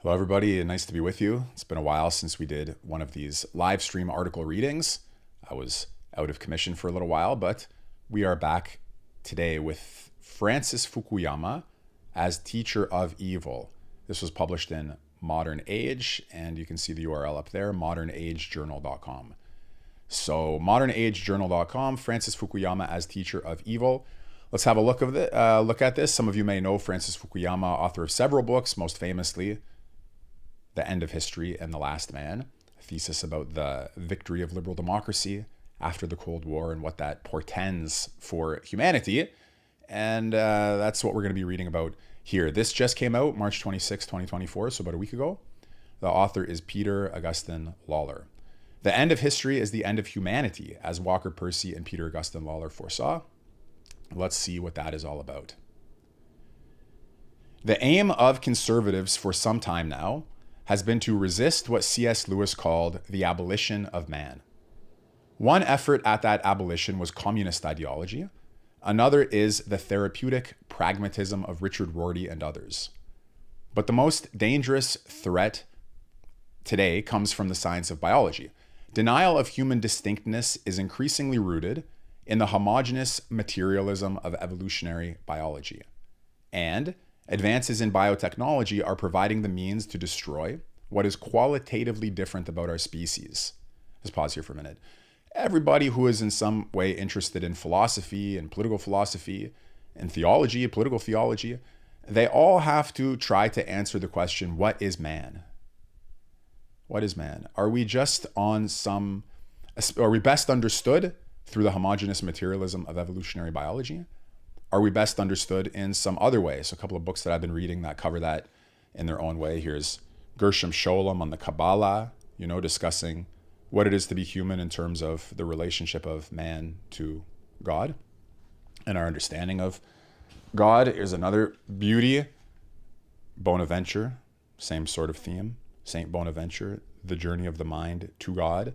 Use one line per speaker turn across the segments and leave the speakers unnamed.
Hello, everybody. Nice to be with you. It's been a while since we did one of these live stream article readings. I was out of commission for a little while, but we are back today with Francis Fukuyama as Teacher of Evil. This was published in Modern Age, and you can see the URL up there, modernagejournal.com. So modernagejournal.com, Francis Fukuyama as Teacher of Evil. Let's have a look at this. Some of you may know Francis Fukuyama, author of several books, most famously The End of History and The Last Man, a thesis about the victory of liberal democracy after the Cold War and what that portends for humanity. And that's what we're going to be reading about here. This just came out March 26, 2024, so about a week ago. The author is Peter Augustine Lawler. The end of history is the end of humanity, as Walker Percy and Peter Augustine Lawler foresaw. Let's see what that is all about. The aim of conservatives for some time now has been to resist what C.S. Lewis called the abolition of man. One effort at that abolition was communist ideology. Another is the therapeutic pragmatism of Richard Rorty and others. But the most dangerous threat today comes from the science of biology. Denial of human distinctness is increasingly rooted in the homogeneous materialism of evolutionary biology. And advances in biotechnology are providing the means to destroy what is qualitatively different about our species. Let's pause here for a minute. Everybody who is in some way interested in philosophy and political philosophy and theology, political theology, they all have to try to answer the question, what is man? What is man? Are we best understood through the homogeneous materialism of evolutionary biology? Are we best understood in some other way? So a couple of books that I've been reading that cover that in their own way. Here's Gershom Scholem on the Kabbalah, discussing what it is to be human in terms of the relationship of man to God and our understanding of God. Here's another beauty, Bonaventure, same sort of theme. Saint Bonaventure, The Journey of the Mind to God.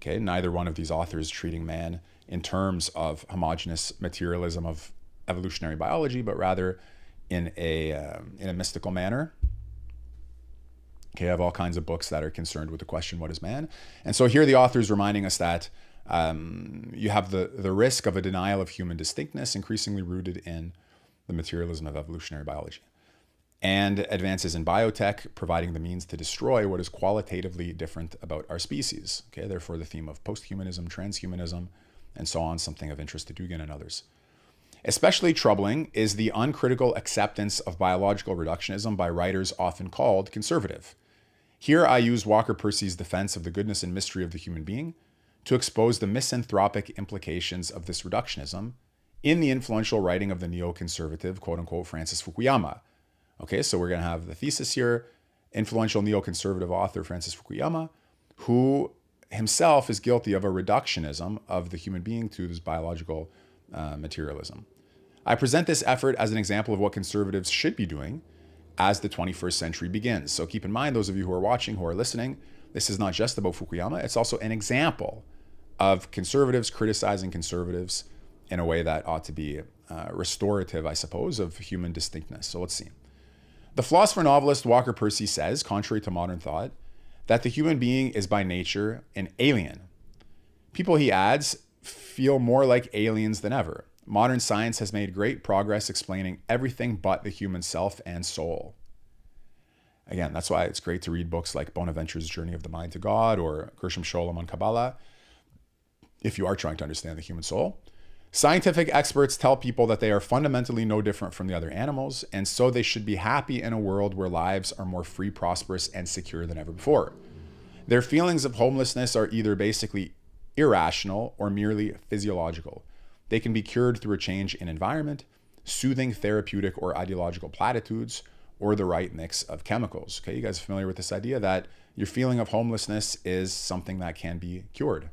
Okay, neither one of these authors treating man in terms of homogeneous materialism of evolutionary biology, but rather in a mystical manner. Okay, I have all kinds of books that are concerned with the question, what is man? And so here the author is reminding us that you have the risk of a denial of human distinctness, increasingly rooted in the materialism of evolutionary biology. And advances in biotech, providing the means to destroy what is qualitatively different about our species. Okay, therefore the theme of posthumanism, transhumanism, and so on, something of interest to Dugan and others. Especially troubling is the uncritical acceptance of biological reductionism by writers often called conservative. Here I use Walker Percy's defense of the goodness and mystery of the human being to expose the misanthropic implications of this reductionism in the influential writing of the neoconservative, quote-unquote, Francis Fukuyama. Okay, so we're going to have the thesis here, influential neoconservative author Francis Fukuyama, who himself is guilty of a reductionism of the human being to this biological materialism. I present this effort as an example of what conservatives should be doing as the 21st century begins. So keep in mind, those of you who are watching, who are listening, this is not just about Fukuyama, it's also an example of conservatives criticizing conservatives in a way that ought to be restorative, I suppose, of human distinctness. So let's see. The philosopher-novelist Walker Percy says, contrary to modern thought, that the human being is by nature an alien. People, he adds, feel more like aliens than ever. Modern science has made great progress explaining everything but the human self and soul. Again, that's why it's great to read books like Bonaventure's Journey of the Mind to God or Gershom Scholem on Kabbalah, if you are trying to understand the human soul. Scientific experts tell people that they are fundamentally no different from the other animals, and so they should be happy in a world where lives are more free, prosperous, and secure than ever before. Their feelings of homelessness are either basically irrational or merely physiological. They can be cured through a change in environment, soothing therapeutic or ideological platitudes, or the right mix of chemicals. Okay, you guys are familiar with this idea that your feeling of homelessness is something that can be cured.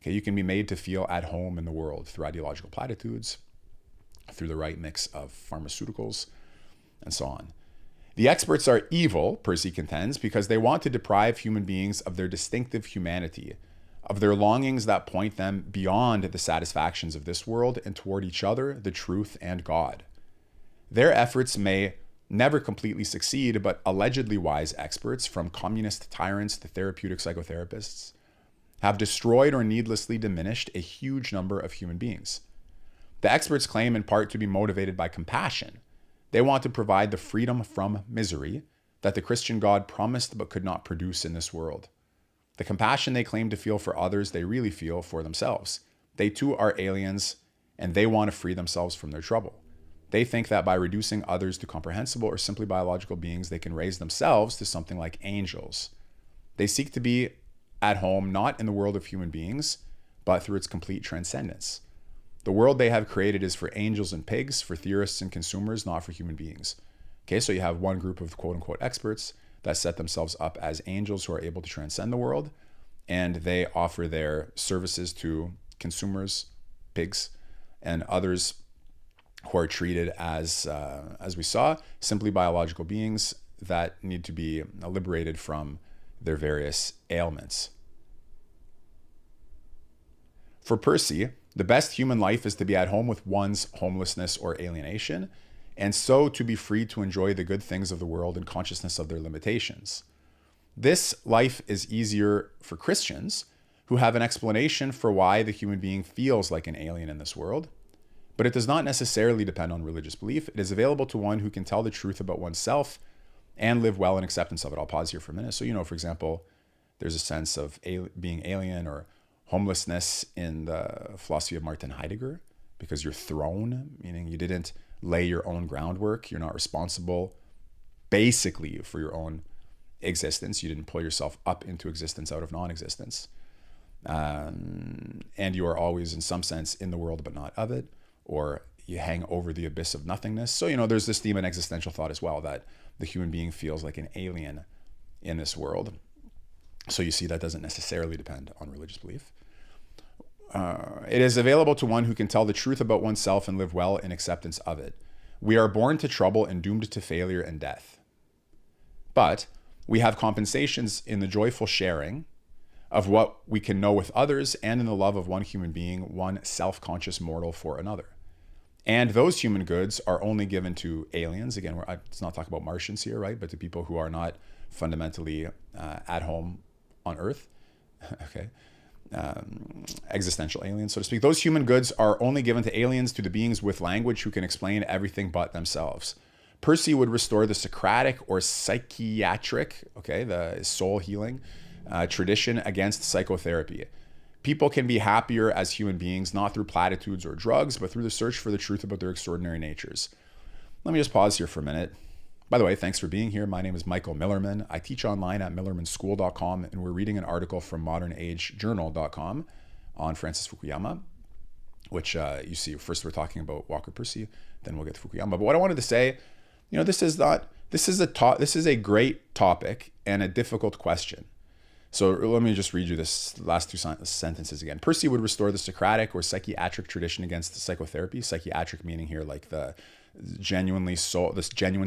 Okay, you can be made to feel at home in the world through ideological platitudes, through the right mix of pharmaceuticals, and so on. The experts are evil, Percy contends, because they want to deprive human beings of their distinctive humanity, of their longings that point them beyond the satisfactions of this world and toward each other, the truth, and God. Their efforts may never completely succeed, but allegedly wise experts, from communist tyrants to therapeutic psychotherapists, have destroyed or needlessly diminished a huge number of human beings. The experts claim in part to be motivated by compassion. They want to provide the freedom from misery that the Christian God promised but could not produce in this world. The compassion they claim to feel for others, they really feel for themselves. They too are aliens, and they want to free themselves from their trouble. They think that by reducing others to comprehensible or simply biological beings, they can raise themselves to something like angels. They seek to be at home not in the world of human beings, but through its complete transcendence. The world they have created is for angels and pigs, for theorists and consumers, not for human beings. Okay, so you have one group of quote-unquote experts that set themselves up as angels who are able to transcend the world, and they offer their services to consumers, pigs, and others who are treated as we saw, simply biological beings that need to be liberated from their various ailments. For Percy, the best human life is to be at home with one's homelessness or alienation, and so to be free to enjoy the good things of the world in consciousness of their limitations. This life is easier for Christians, who have an explanation for why the human being feels like an alien in this world, but it does not necessarily depend on religious belief. It is available to one who can tell the truth about oneself and live well in acceptance of it. I'll pause here for a minute. So, for example, there's a sense of being alien or homelessness in the philosophy of Martin Heidegger, because you're thrown, meaning you didn't lay your own groundwork. You're not responsible basically for your own existence. You didn't pull yourself up into existence out of non-existence. And you are always, in some sense, in the world but not of it, or you hang over the abyss of nothingness. So, there's this theme in existential thought as well, that the human being feels like an alien in this world. So you see that doesn't necessarily depend on religious belief. It is available to one who can tell the truth about oneself and live well in acceptance of it. We are born to trouble and doomed to failure and death. But we have compensations in the joyful sharing of what we can know with others and in the love of one human being, one self-conscious mortal for another. And those human goods are only given to aliens. Again, it's not talking about Martians here, right? But to people who are not fundamentally at home on Earth. Okay. Existential aliens, so to speak. Those human goods are only given to aliens, to the beings with language who can explain everything but themselves. Percy would restore the Socratic or psychiatric, the soul healing tradition against psychotherapy. People can be happier as human beings, not through platitudes or drugs, but through the search for the truth about their extraordinary natures. Let me just pause here for a minute. By the way, thanks for being here. My name is Michael Millerman. I teach online at millermanschool.com, and we're reading an article from modernagejournal.com on Francis Fukuyama, which you see, first we're talking about Walker Percy, then we'll get to Fukuyama. But what I wanted to say, this is a great topic and a difficult question. So let me just read you this last two sentences again. Percy would restore the Socratic or psychiatric tradition against psychotherapy. Psychiatric meaning here like the genuine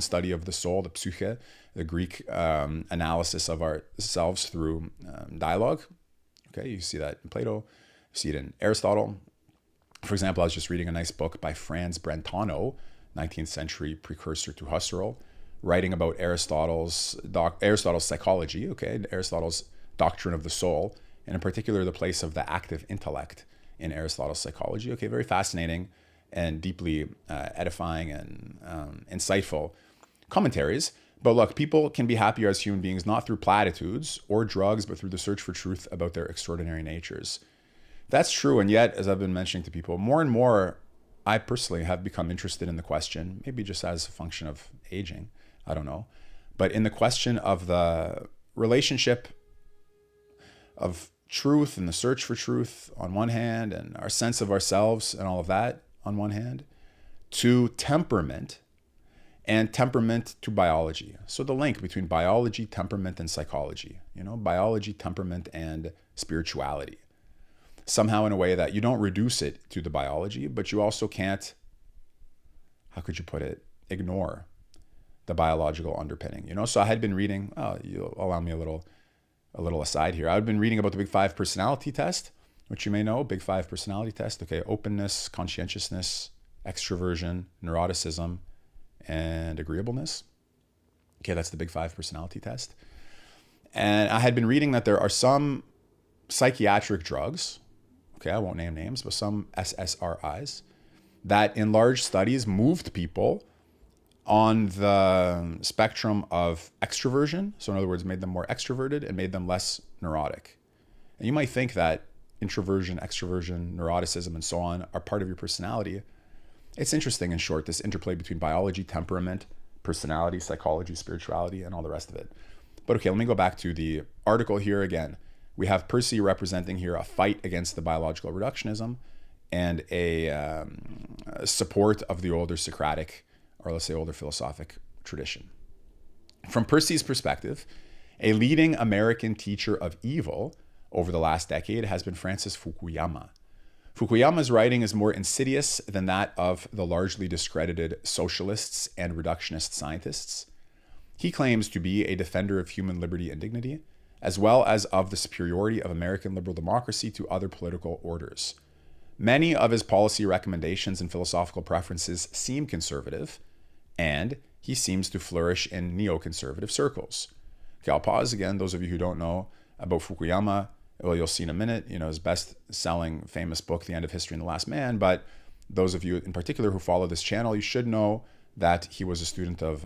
study of the soul, the psyche, the Greek analysis of ourselves through dialogue. Okay, you see that in Plato, you see it in Aristotle. For example, I was just reading a nice book by Franz Brentano, 19th century precursor to Husserl, writing about Aristotle's psychology, Aristotle's doctrine of the soul, and in particular the place of the active intellect in Aristotle's psychology. Very fascinating and deeply edifying and insightful commentaries. But look, people can be happier as human beings not through platitudes or drugs, but through the search for truth about their extraordinary natures. That's true, and yet, as I've been mentioning to people, more and more, I personally have become interested in the question, maybe just as a function of aging, I don't know, but in the question of the relationship of truth and the search for truth on one hand, and our sense of ourselves and all of that on one hand, to temperament, and temperament to biology. So the link between biology, temperament, and psychology, biology, temperament, and spirituality. Somehow in a way that you don't reduce it to the biology, but you also can't, how could you put it, ignore the biological underpinning. So I had been reading, you'll allow me a little aside here. I've been reading about the Big Five personality test, which you may know, Big Five personality test. Openness, conscientiousness, extroversion, neuroticism, and agreeableness. Okay, that's the Big Five personality test. And I had been reading that there are some psychiatric drugs, okay, I won't name names, but some SSRIs, that in large studies moved people on the spectrum of extroversion. So in other words, made them more extroverted and made them less neurotic. And you might think that introversion, extroversion, neuroticism, and so on are part of your personality. It's interesting, in short, this interplay between biology, temperament, personality, psychology, spirituality, and all the rest of it. But okay, let me go back to the article here again. We have Percy representing here a fight against the biological reductionism and a support of the older Socratic, or let's say older philosophic tradition. From Percy's perspective, a leading American teacher of evil over the last decade has been Francis Fukuyama. Fukuyama's writing is more insidious than that of the largely discredited socialists and reductionist scientists. He claims to be a defender of human liberty and dignity, as well as of the superiority of American liberal democracy to other political orders. Many of his policy recommendations and philosophical preferences seem conservative, and he seems to flourish in neoconservative circles. Okay, I'll pause again. Those of you who don't know about Fukuyama, well, you'll see in a minute, his best-selling famous book, The End of History and the Last Man. But those of you in particular who follow this channel, you should know that he was a student of,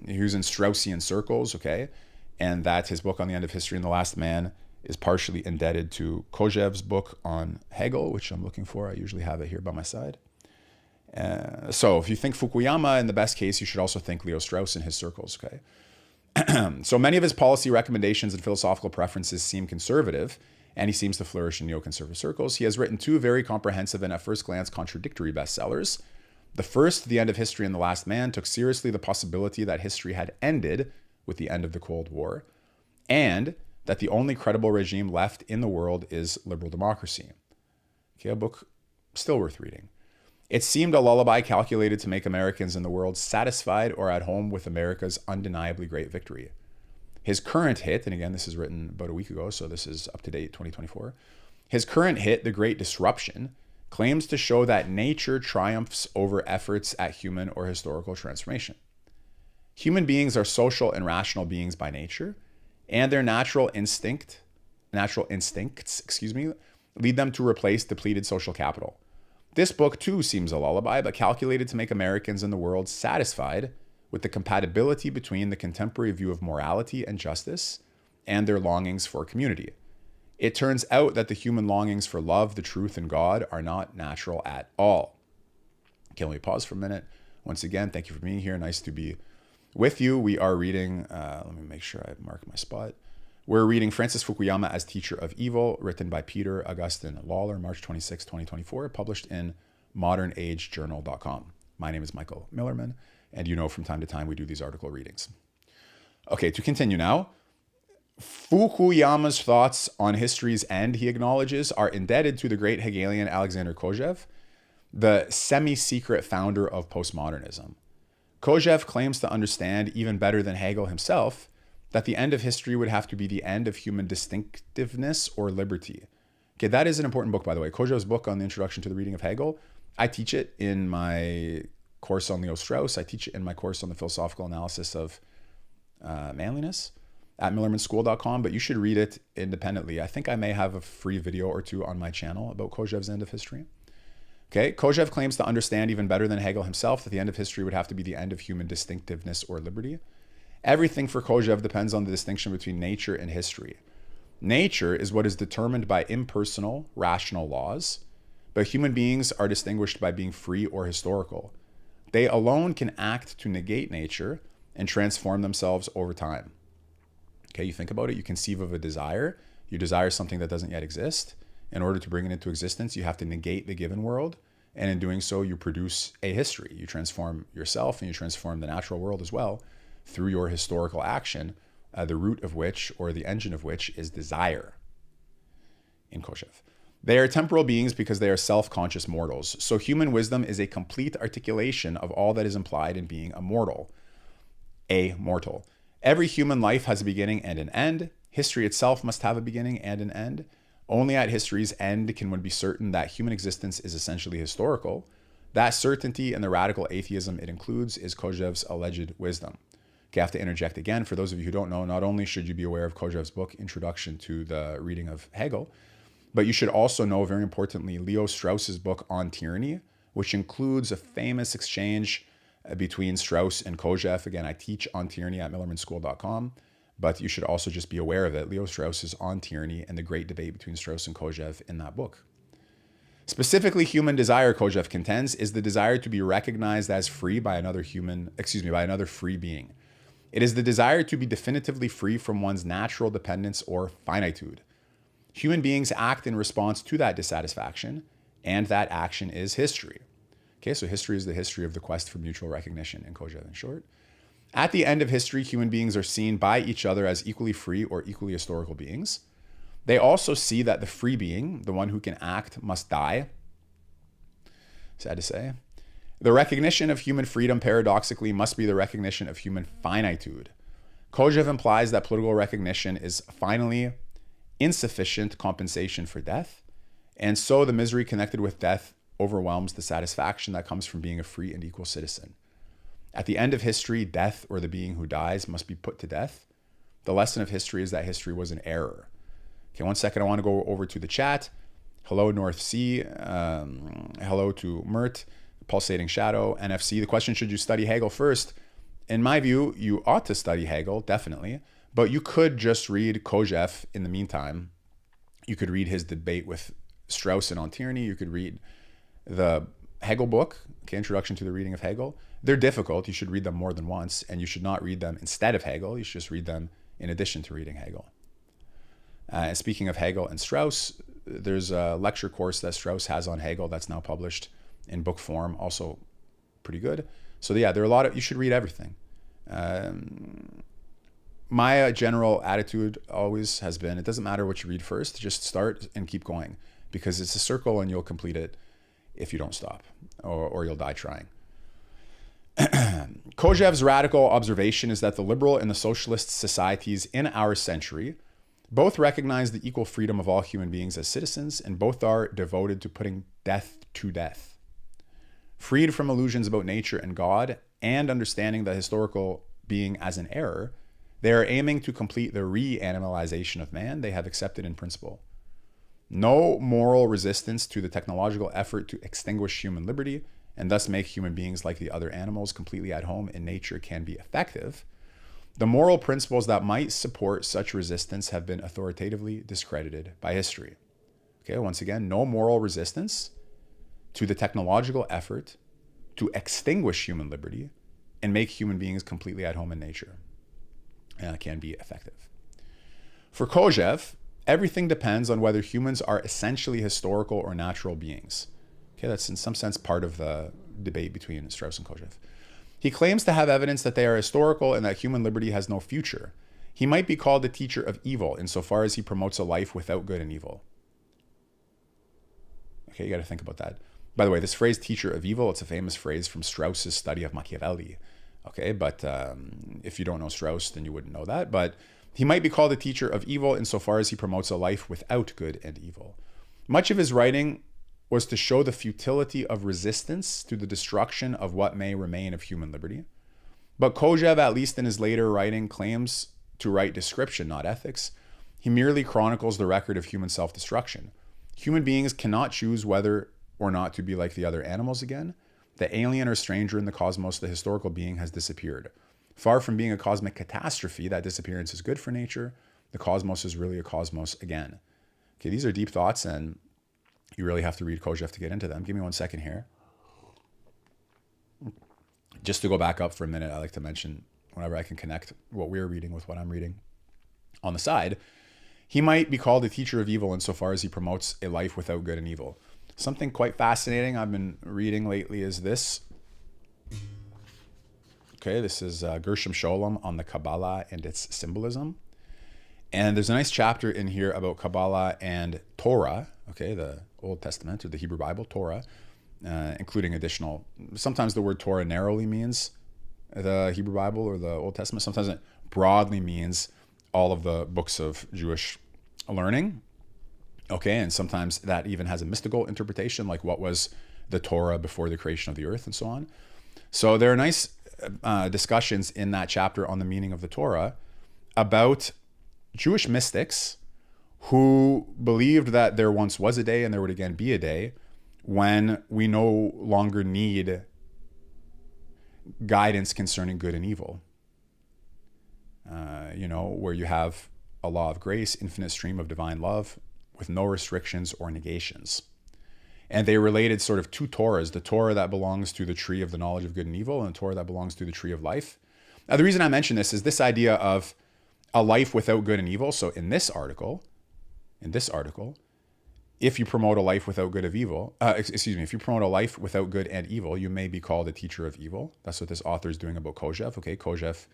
he was in Straussian circles, okay? And that his book on The End of History and the Last Man is partially indebted to Kojeve's book on Hegel, which I'm looking for. I usually have it here by my side. So if you think Fukuyama, in the best case, you should also think Leo Strauss in his circles, okay? So many of his policy recommendations and philosophical preferences seem conservative, and he seems to flourish in neoconservative circles. He has written two very comprehensive and at first glance contradictory bestsellers. The first, The End of History and the Last Man, took seriously the possibility that history had ended with the end of the Cold War, and that the only credible regime left in the world is liberal democracy. Okay, a book still worth reading. It seemed a lullaby calculated to make Americans in the world satisfied or at home with America's undeniably great victory. His current hit, and again, this is written about a week ago, so this is up to date, 2024. His current hit, The Great Disruption, claims to show that nature triumphs over efforts at human or historical transformation. Human beings are social and rational beings by nature, and their natural instincts, lead them to replace depleted social capital. This book too seems a lullaby, but calculated to make Americans in the world satisfied with the compatibility between the contemporary view of morality and justice and their longings for community. It turns out that the human longings for love, the truth, and God are not natural at all. Okay, let me pause for a minute. Once again, thank you for being here. Nice to be with you. We are reading, let me make sure I mark my spot. We're reading Francis Fukuyama as Teacher of Evil, written by Peter Augustine Lawler, March 26, 2024, published in modernagejournal.com. My name is Michael Millerman, and from time to time we do these article readings. Okay, to continue now. Fukuyama's thoughts on history's end, he acknowledges, are indebted to the great Hegelian Alexander Kojeve, the semi-secret founder of postmodernism. Kojeve claims to understand, even better than Hegel himself, that the end of history would have to be the end of human distinctiveness or liberty. Okay, that is an important book, by the way. Kojeve's book on the introduction to the reading of Hegel, I teach it in my course on Leo Strauss. I teach it in my course on the philosophical analysis of manliness at millermanschool.com, but you should read it independently. I think I may have a free video or two on my channel about Kojeve's end of history. Okay, Kojeve claims to understand even better than Hegel himself that the end of history would have to be the end of human distinctiveness or liberty. Everything for Kojeve depends on the distinction between nature and history. Nature is what is determined by impersonal, rational laws, but human beings are distinguished by being free or historical. They alone can act to negate nature and transform themselves over time. Okay, you think about it, you conceive of a desire. You desire something that doesn't yet exist. In order to bring it into existence, you have to negate the given world. And in doing so, you produce a history. You transform yourself and you transform the natural world as well through your historical action, the root of which, or the engine of which, is desire in Kojeve. They are temporal beings because they are self-conscious mortals. So human wisdom is a complete articulation of all that is implied in being a mortal. Every human life has a beginning and an end. History itself must have a beginning and an end. Only at history's end can one be certain that human existence is essentially historical, That certainty and the radical atheism it includes is Kojeve's alleged wisdom. Okay, I have to interject again. For those of you who don't know, not only should you be aware of Kojeve's book, Introduction to the Reading of Hegel, but you should also know, very importantly, Leo Strauss's book On Tyranny, which includes a famous exchange between Strauss and Kojeve. Again, I teach On Tyranny at millermanschool.com, but you should also just be aware of it. Leo Strauss is On Tyranny and the great debate between Strauss and Kojeve in that book. Specifically, human desire, Kojeve contends, is the desire to be recognized as free by another free being. It is the desire to be definitively free from one's natural dependence or finitude. Human beings act in response to that dissatisfaction, and that action is history. Okay, so history is the history of the quest for mutual recognition in Kojeve in short. At the end of history, human beings are seen by each other as equally free or equally historical beings. They also see that the free being, the one who can act, must die. Sad to say. The recognition of human freedom, paradoxically, must be the recognition of human finitude. Kojeve implies that political recognition is finally insufficient compensation for death, and so the misery connected with death overwhelms the satisfaction that comes from being a free and equal citizen. At the end of history, death, or the being who dies, must be put to death. The lesson of history is that history was an error. Okay, 1 second, I want to go over to the chat. Hello, North Sea. Hello to Mert. Pulsating Shadow, NFC. The question, should you study Hegel first? In my view, you ought to study Hegel, definitely, but you could just read Kojeve in the meantime. You could read his debate with Strauss and On Tyranny. You could read the Hegel book, okay, Introduction to the Reading of Hegel. They're difficult. You should read them more than once, and you should not read them instead of Hegel. You should just read them in addition to reading Hegel. And speaking of Hegel and Strauss, there's a lecture course that Strauss has on Hegel that's now published in book form, also pretty good. So yeah, there are a lot of, you should read everything. My general attitude always has been, it doesn't matter what you read first, just start and keep going, because it's a circle and you'll complete it if you don't stop, or you'll die trying. Kojeve's radical observation is that the liberal and the socialist societies in our century both recognize the equal freedom of all human beings as citizens, and both are devoted to putting death to death. Freed from illusions about nature and God, and understanding the historical being as an error, they are aiming to complete the re-animalization of man they have accepted in principle. No moral resistance to the technological effort to extinguish human liberty and thus make human beings like the other animals completely at home in nature can be effective. The moral principles that might support such resistance have been authoritatively discredited by history. Okay, once again, no moral resistance to the technological effort to extinguish human liberty and make human beings completely at home in nature can be effective. For Kojeve, everything depends on whether humans are essentially historical or natural beings. Okay, that's in some sense part of the debate between Strauss and Kojeve. He claims to have evidence that they are historical and that human liberty has no future. He might be called the teacher of evil insofar as he promotes a life without good and evil. Okay, you got to think about that. By the way, this phrase, teacher of evil, it's a famous phrase from Strauss's study of Machiavelli. Okay, but if you don't know Strauss, then you wouldn't know that. But he might be called a teacher of evil insofar as he promotes a life without good and evil. Much of his writing was to show the futility of resistance to the destruction of what may remain of human liberty. But Kojeve, at least in his later writing, claims to write description, not ethics. He merely chronicles the record of human self-destruction. Human beings cannot choose whether or not to be like the other animals again. The alien or stranger in the cosmos, the historical being, has disappeared. Far from being a cosmic catastrophe, that disappearance is good for nature. The cosmos is really a cosmos again. Okay, these are deep thoughts, and you really have to read Kojeve to get into them. Give me 1 second here. Just to go back up for a minute, I like to mention, whenever I can connect what we're reading with what I'm reading on the side, he might be called a teacher of evil insofar as he promotes a life without good and evil. Something quite fascinating I've been reading lately is this. Okay, this is Gershom Scholem on the Kabbalah and its symbolism. And there's a nice chapter in here about Kabbalah and Torah, okay, the Old Testament or the Hebrew Bible, Torah, including additional, sometimes the word Torah narrowly means the Hebrew Bible or the Old Testament. Sometimes it broadly means all of the books of Jewish learning. Okay, and sometimes that even has a mystical interpretation, like what was the Torah before the creation of the earth, and so on. So there are nice discussions in that chapter on the meaning of the Torah about Jewish mystics who believed that there once was a day and there would again be a day when we no longer need guidance concerning good and evil. Where you have a law of grace, infinite stream of divine love with no restrictions or negations. And they related sort of two Torahs, the Torah that belongs to the tree of the knowledge of good and evil and the Torah that belongs to the tree of life. Now, the reason I mention this is this idea of a life without good and evil. So in this article, if you promote a life without good of evil, if you promote a life without good and evil, you may be called a teacher of evil. That's what this author is doing about Kojeve. Okay, Kojeve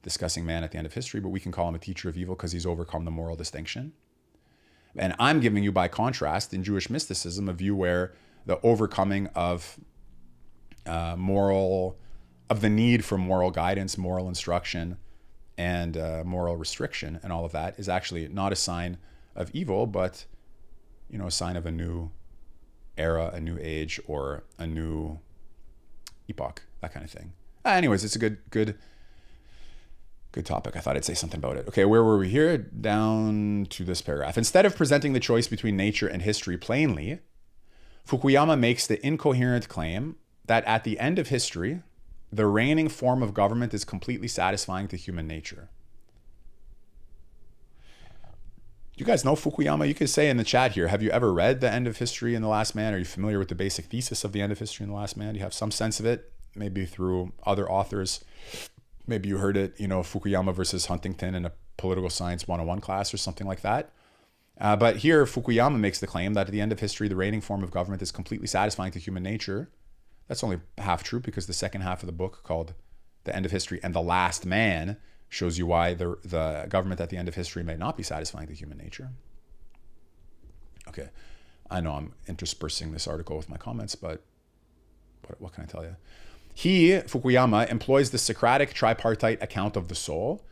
discussing man at the end of history, but we can call him a teacher of evil because he's overcome the moral distinction. And I'm giving you, by contrast, in Jewish mysticism, a view where the overcoming of the need for moral guidance, moral instruction, and moral restriction, and all of that is actually not a sign of evil, but a sign of a new era, a new age, or a new epoch, that kind of thing. Anyways, it's a good topic. I thought I'd say something about it. Okay, where were we here? Down to this paragraph. Instead of presenting the choice between nature and history plainly, Fukuyama makes the incoherent claim that at the end of history, the reigning form of government is completely satisfying to human nature. You guys know Fukuyama? You could say in the chat here, have you ever read The End of History and the Last Man? Are you familiar with the basic thesis of The End of History and the Last Man? Do you have some sense of it? Maybe through other authors. Maybe you heard it, Fukuyama versus Huntington in a political science 101 class or something like that. But here, Fukuyama makes the claim that at the end of history, the reigning form of government is completely satisfying to human nature. That's only half true, because the second half of the book, called The End of History and the Last Man, shows you why the government at the end of history may not be satisfying to human nature. Okay, I know I'm interspersing this article with my comments, but what can I tell you? He, Fukuyama, employs the Socratic tripartite account of the soul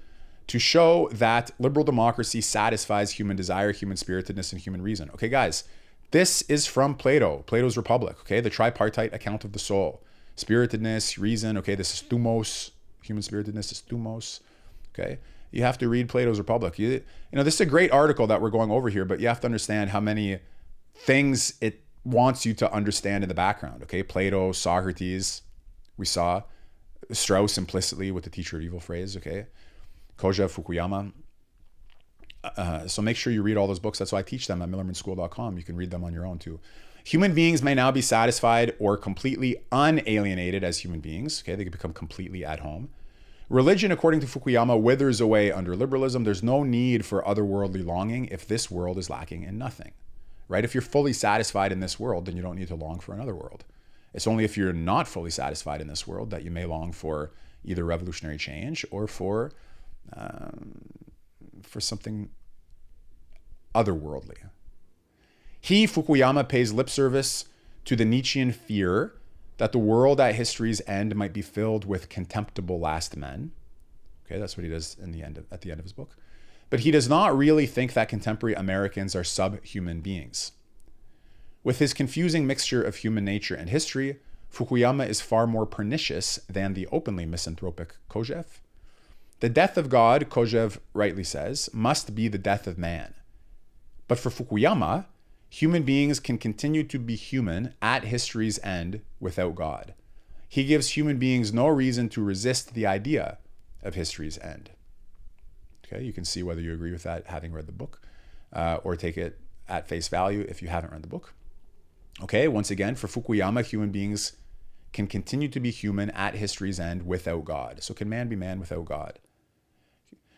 to show that liberal democracy satisfies human desire, human spiritedness, and human reason. Okay, guys, this is from Plato, Plato's Republic, okay? The tripartite account of the soul. Spiritedness, reason, okay? This is thumos. Human spiritedness is thumos, okay? You have to read Plato's Republic. This is a great article that we're going over here, but you have to understand how many things it wants you to understand in the background, okay? Plato, Socrates, we saw Strauss implicitly with the teacher of evil phrase, okay? Kojeve, Fukuyama. So make sure you read all those books. That's why I teach them at millermanschool.com. You can read them on your own too. Human beings may now be satisfied or completely unalienated as human beings. Okay, they can become completely at home. Religion, according to Fukuyama, withers away under liberalism. There's no need for otherworldly longing if this world is lacking in nothing, right? If you're fully satisfied in this world, then you don't need to long for another world. It's only if you're not fully satisfied in this world that you may long for either revolutionary change or for something otherworldly. He, Fukuyama, pays lip service to the Nietzschean fear that the world at history's end might be filled with contemptible last men. Okay, that's what he does at the end of his book. But he does not really think that contemporary Americans are subhuman beings. With his confusing mixture of human nature and history, Fukuyama is far more pernicious than the openly misanthropic Kojeve. The death of God, Kojeve rightly says, must be the death of man. But for Fukuyama, human beings can continue to be human at history's end without God. He gives human beings no reason to resist the idea of history's end. Okay, you can see whether you agree with that having read the book, or take it at face value if you haven't read the book. Okay, once again, for Fukuyama, human beings can continue to be human at history's end without God. So can man be man without God?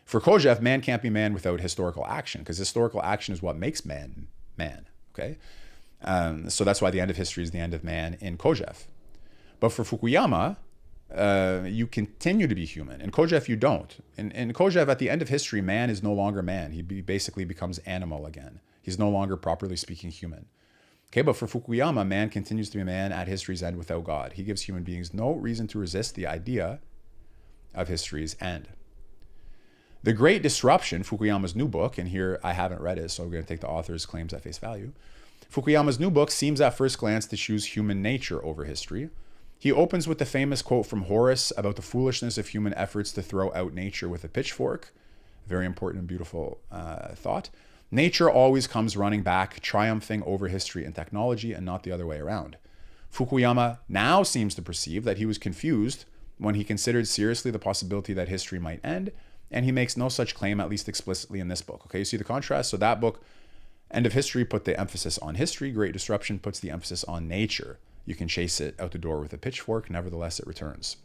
For Kojeve, man can't be man without historical action, because historical action is what makes man man. Okay, so that's why the end of history is the end of man in Kojeve. But for Fukuyama, you continue to be human. In Kojeve, you don't. In Kojeve, at the end of history, man is no longer man. He basically becomes animal again. He's no longer, properly speaking, human. Okay, but for Fukuyama, man continues to be man at history's end without God. He gives human beings no reason to resist the idea of history's end. The Great Disruption, Fukuyama's new book, and here I haven't read it, so we're going to take the author's claims at face value. Fukuyama's new book seems at first glance to choose human nature over history. He opens with the famous quote from Horace about the foolishness of human efforts to throw out nature with a pitchfork. Very important and beautiful thought. Nature always comes running back, triumphing over history and technology, and not the other way around. Fukuyama now seems to perceive that he was confused when he considered seriously the possibility that history might end, and he makes no such claim, at least explicitly in this book. Okay, you see the contrast? So that book, End of History, put the emphasis on history. Great Disruption puts the emphasis on nature. You can chase it out the door with a pitchfork, nevertheless it returns.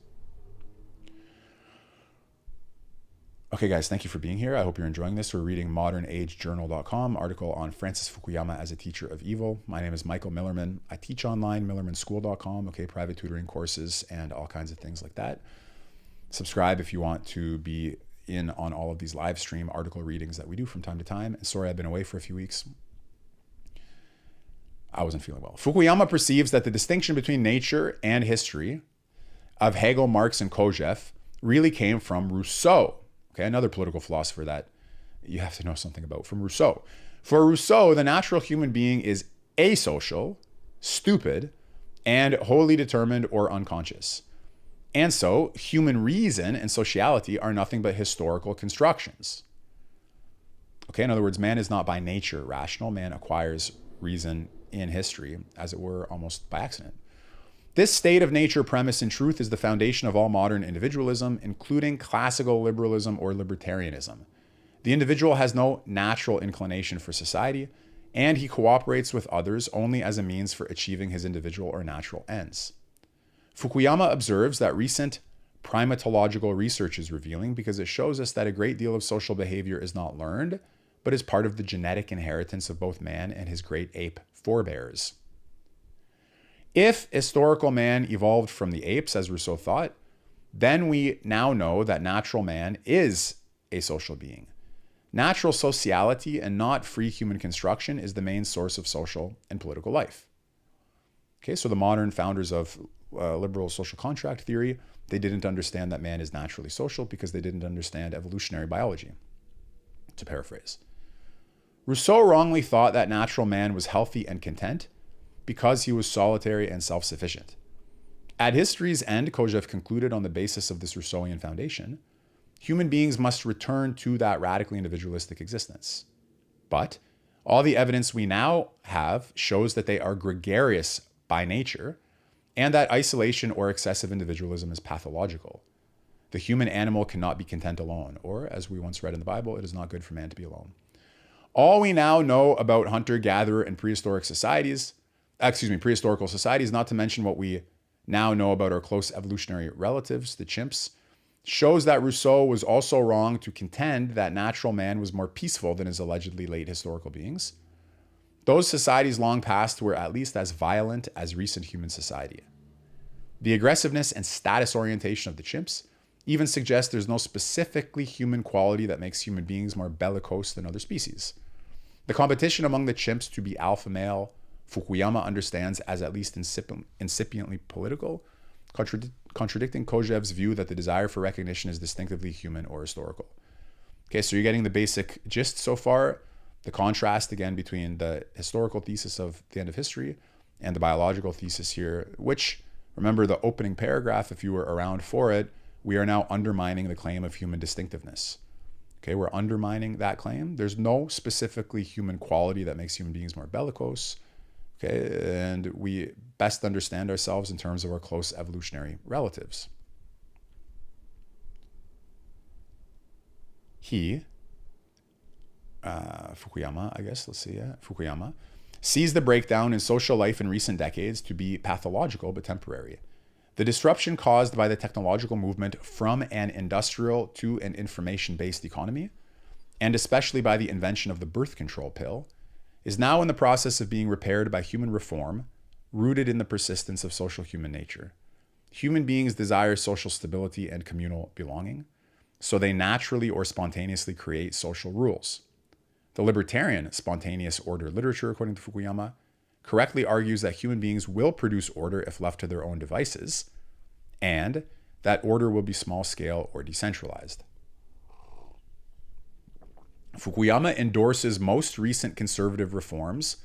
Okay, guys, thank you for being here. I hope you're enjoying this. We're reading modernagejournal.com, article on Francis Fukuyama as a teacher of evil. My name is Michael Millerman. I teach online, millermanschool.com, okay, private tutoring courses and all kinds of things like that. Subscribe if you want to be in on all of these live stream article readings that we do from time to time. Sorry, I've been away for a few weeks. I wasn't feeling well. Fukuyama perceives that the distinction between nature and history of Hegel, Marx, and Kojeve really came from Rousseau. Okay, another political philosopher that you have to know something about, from Rousseau. For Rousseau, the natural human being is asocial, stupid, and wholly determined or unconscious. And so, human reason and sociality are nothing but historical constructions. Okay, in other words, man is not by nature rational. Man acquires reason in history, as it were, almost by accident. This state of nature premise, in truth, is the foundation of all modern individualism, including classical liberalism or libertarianism. The individual has no natural inclination for society, and he cooperates with others only as a means for achieving his individual or natural ends. Fukuyama observes that recent primatological research is revealing because it shows us that a great deal of social behavior is not learned, but is part of the genetic inheritance of both man and his great ape forebears. If historical man evolved from the apes, as Rousseau thought, then we now know that natural man is a social being. Natural sociality and not free human construction is the main source of social and political life. Okay, so the modern founders of liberal social contract theory, they didn't understand that man is naturally social because they didn't understand evolutionary biology, to paraphrase. Rousseau wrongly thought that natural man was healthy and content because he was solitary and self-sufficient. At history's end, Kojeve concluded on the basis of this Rousseauian foundation, human beings must return to that radically individualistic existence. But all the evidence we now have shows that they are gregarious by nature and that isolation or excessive individualism is pathological. The human animal cannot be content alone, or as we once read in the Bible, it is not good for man to be alone. All we now know about hunter-gatherer and prehistorical societies, not to mention what we now know about our close evolutionary relatives, the chimps, shows that Rousseau was also wrong to contend that natural man was more peaceful than his allegedly late historical beings. Those societies long past were at least as violent as recent human society. The aggressiveness and status orientation of the chimps even suggests there's no specifically human quality that makes human beings more bellicose than other species. The competition among the chimps to be alpha male, Fukuyama understands as at least incipiently political, contradicting Kojeve's view that the desire for recognition is distinctively human or historical. Okay, so you're getting the basic gist so far. The contrast, again, between the historical thesis of the end of history and the biological thesis here, which, remember the opening paragraph, if you were around for it, we are now undermining the claim of human distinctiveness. Okay, we're undermining that claim. There's no specifically human quality that makes human beings more bellicose. Okay, and we best understand ourselves in terms of our close evolutionary relatives. Fukuyama, Fukuyama, sees the breakdown in social life in recent decades to be pathological but temporary. The disruption caused by the technological movement from an industrial to an information-based economy, and especially by the invention of the birth control pill, is now in the process of being repaired by human reform, rooted in the persistence of social human nature. Human beings desire social stability and communal belonging, so they naturally or spontaneously create social rules. The libertarian spontaneous order literature, according to Fukuyama, correctly argues that human beings will produce order if left to their own devices, and that order will be small-scale or decentralized. Fukuyama endorses most recent conservative reforms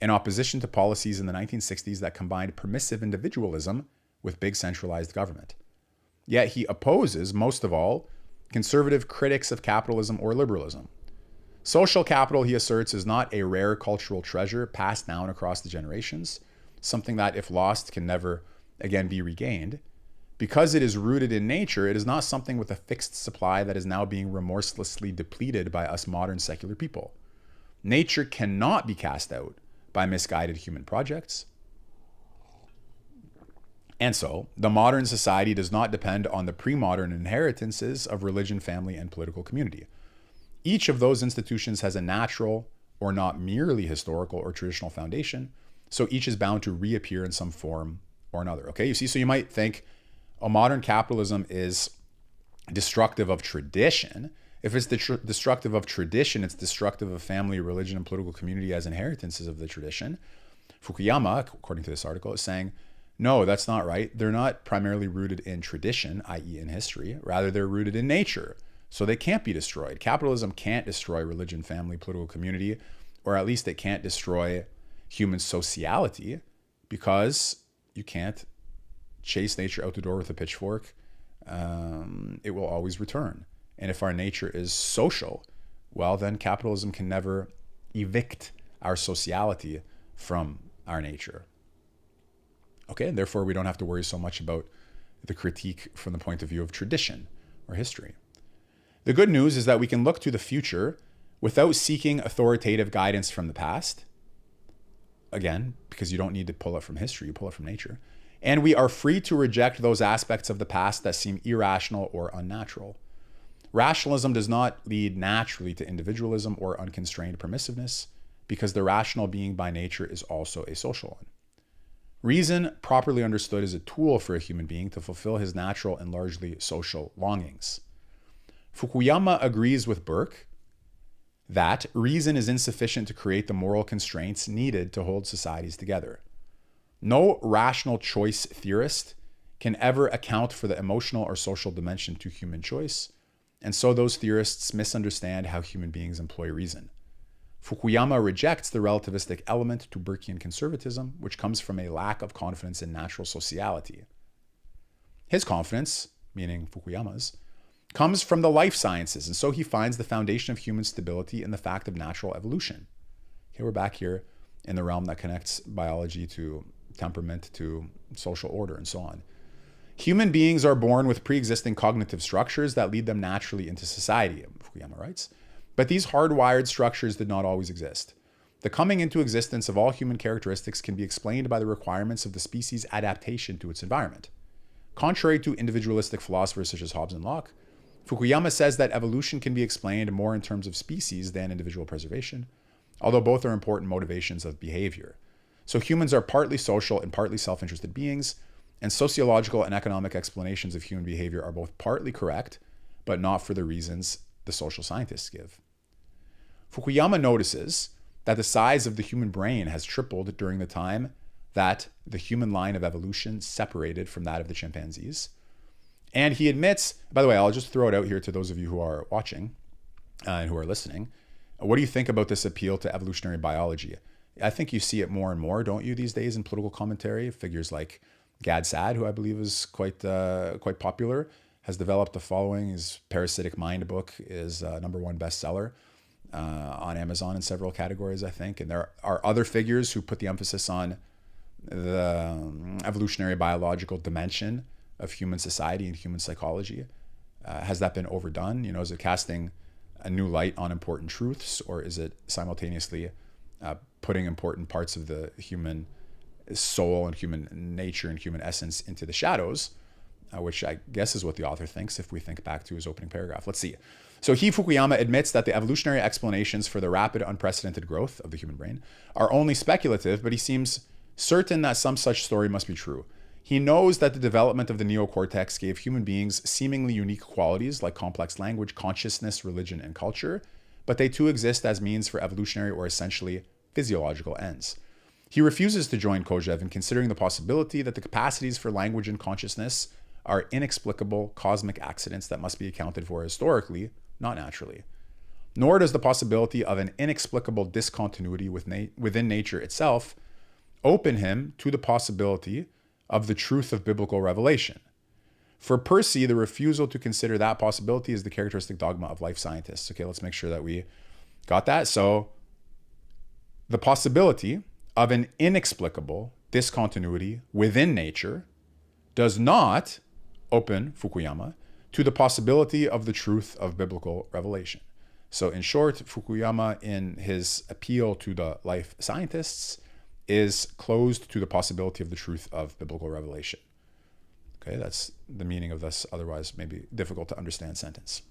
in opposition to policies in the 1960s that combined permissive individualism with big centralized government. Yet he opposes, most of all, conservative critics of capitalism or liberalism. Social capital, he asserts, is not a rare cultural treasure passed down across the generations, something that, if lost, can never again be regained. Because it is rooted in nature, it is not something with a fixed supply that is now being remorselessly depleted by us modern secular people. Nature cannot be cast out by misguided human projects. And so, the modern society does not depend on the pre-modern inheritances of religion, family, and political community. Each of those institutions has a natural, or not merely historical or traditional foundation, so each is bound to reappear in some form or another. Okay, you see, so you might think, modern capitalism is destructive of tradition. If it's destructive of tradition, it's destructive of family, religion, and political community as inheritances of the tradition. Fukuyama, according to this article, is saying, no, that's not right. They're not primarily rooted in tradition, i.e. in history. Rather, they're rooted in nature. So they can't be destroyed. Capitalism can't destroy religion, family, political community, or at least it can't destroy human sociality, because you can't chase nature out the door with a pitchfork. It will always return. And if our nature is social, well, then capitalism can never evict our sociality from our nature. Okay, and therefore we don't have to worry so much about the critique from the point of view of tradition or history. The good news is that we can look to the future without seeking authoritative guidance from the past. Again, because you don't need to pull it from history, you pull it from nature. And we are free to reject those aspects of the past that seem irrational or unnatural. Rationalism does not lead naturally to individualism or unconstrained permissiveness, because the rational being by nature is also a social one. Reason, properly understood, is a tool for a human being to fulfill his natural and largely social longings. Fukuyama agrees with Burke that reason is insufficient to create the moral constraints needed to hold societies together. No rational choice theorist can ever account for the emotional or social dimension to human choice, and so those theorists misunderstand how human beings employ reason. Fukuyama rejects the relativistic element to Burkean conservatism, which comes from a lack of confidence in natural sociality. His confidence, meaning Fukuyama's, comes from the life sciences, and so he finds the foundation of human stability in the fact of natural evolution. Okay, we're back here in the realm that connects biology to temperament to social order and so on. Human beings are born with pre-existing cognitive structures that lead them naturally into society, Fukuyama writes. But these hardwired structures did not always exist. The coming into existence of all human characteristics can be explained by the requirements of the species' adaptation to its environment. Contrary to individualistic philosophers such as Hobbes and Locke, Fukuyama says that evolution can be explained more in terms of species than individual preservation, although both are important motivations of behavior. So humans are partly social and partly self-interested beings, and sociological and economic explanations of human behavior are both partly correct, but not for the reasons the social scientists give. Fukuyama notices that the size of the human brain has tripled during the time that the human line of evolution separated from that of the chimpanzees. And he admits, by the way, I'll just throw it out here to those of you who are watching and who are listening. What do you think about this appeal to evolutionary biology? I think you see it more and more, don't you, these days in political commentary? Figures like Gad Saad, who I believe is quite popular, has developed a following. His Parasitic Mind book is #1 bestseller on Amazon in several categories, I think. And there are other figures who put the emphasis on the evolutionary biological dimension of human society and human psychology. Has that been overdone? You know, is it casting a new light on important truths, or is it simultaneously putting important parts of the human soul and human nature and human essence into the shadows, which I guess is what the author thinks if we think back to his opening paragraph. Let's see. So Fukuyama admits that the evolutionary explanations for the rapid, unprecedented growth of the human brain are only speculative, but he seems certain that some such story must be true. He knows that the development of the neocortex gave human beings seemingly unique qualities like complex language, consciousness, religion, and culture, but they too exist as means for evolutionary or essentially physiological ends. He refuses to join Kojeve in considering the possibility that the capacities for language and consciousness are inexplicable cosmic accidents that must be accounted for historically, not naturally. nor does the possibility of an inexplicable discontinuity within nature itself open him to the possibility of the truth of biblical revelation. For Percy, the refusal to consider that possibility is the characteristic dogma of life scientists. Okay, let's make sure that we got that. So the possibility of an inexplicable discontinuity within nature does not open Fukuyama to the possibility of the truth of biblical revelation. So in short, Fukuyama, in his appeal to the life scientists, is closed to the possibility of the truth of biblical revelation. Okay, that's the meaning of this otherwise maybe difficult to understand sentence.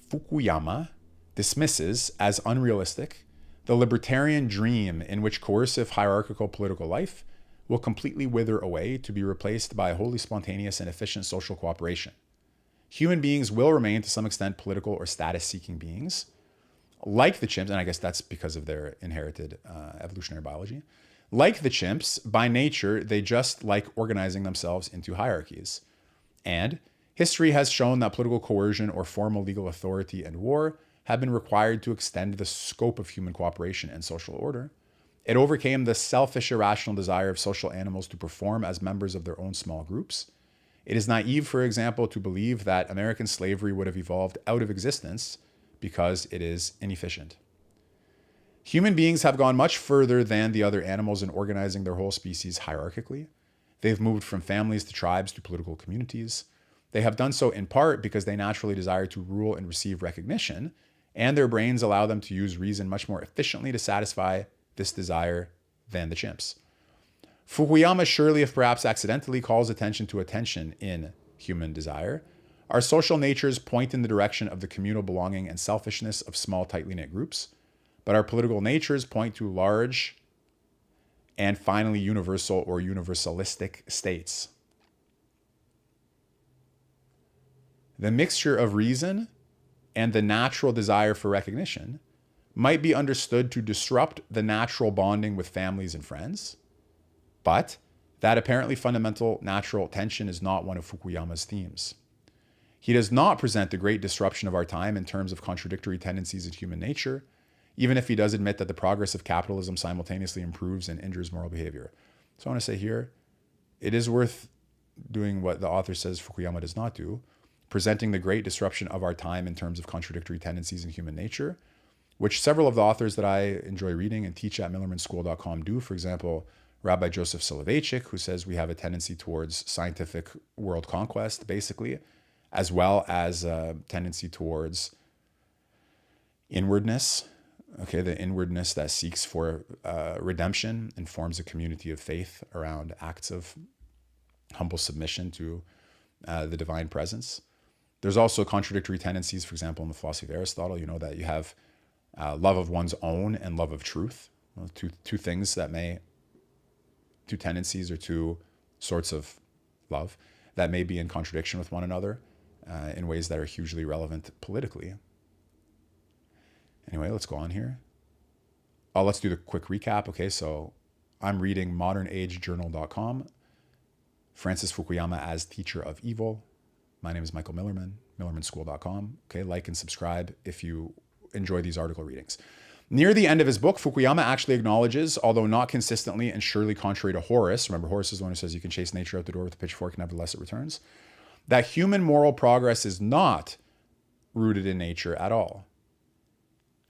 Fukuyama dismisses as unrealistic the libertarian dream in which coercive hierarchical political life will completely wither away to be replaced by wholly spontaneous and efficient social cooperation. Human beings will remain to some extent political or status-seeking beings, like the chimps, and I guess that's because of their inherited evolutionary biology. Like the chimps, by nature, they just like organizing themselves into hierarchies. And history has shown that political coercion or formal legal authority and war have been required to extend the scope of human cooperation and social order. It overcame the selfish, irrational desire of social animals to perform as members of their own small groups. It is naive, for example, to believe that American slavery would have evolved out of existence because it is inefficient. Human beings have gone much further than the other animals in organizing their whole species hierarchically. They've moved from families to tribes to political communities. They have done so in part because they naturally desire to rule and receive recognition, and their brains allow them to use reason much more efficiently to satisfy this desire than the chimps. Fukuyama surely, if perhaps accidentally, calls attention to a tension in human desire. Our social natures point in the direction of the communal belonging and selfishness of small, tightly knit groups, but our political natures point to large and finally universal or universalistic states. The mixture of reason and the natural desire for recognition might be understood to disrupt the natural bonding with families and friends, but that apparently fundamental natural tension is not one of Fukuyama's themes. He does not present the great disruption of our time in terms of contradictory tendencies in human nature, even if he does admit that the progress of capitalism simultaneously improves and injures moral behavior. So I want to say here, it is worth doing what the author says Fukuyama does not do, presenting the great disruption of our time in terms of contradictory tendencies in human nature, which several of the authors that I enjoy reading and teach at millermanschool.com do. For example, Rabbi Joseph Soloveitchik, who says we have a tendency towards scientific world conquest, basically, as well as a tendency towards inwardness, okay, the inwardness that seeks for redemption and forms a community of faith around acts of humble submission to the divine presence. There's also contradictory tendencies, for example, in the philosophy of Aristotle, you know, that you have love of one's own and love of truth, two things that two tendencies or two sorts of love that may be in contradiction with one another in ways that are hugely relevant politically. Anyway, let's go on here. Let's do the quick recap. Okay, so I'm reading modernagejournal.com, Francis Fukuyama as Teacher of Evil. My name is Michael Millerman, millermanschool.com. Okay, like and subscribe if you enjoy these article readings. Near the end of his book, Fukuyama actually acknowledges, although not consistently and surely contrary to Horace, remember Horace is the one who says you can chase nature out the door with a pitchfork, nevertheless it returns, that human moral progress is not rooted in nature at all.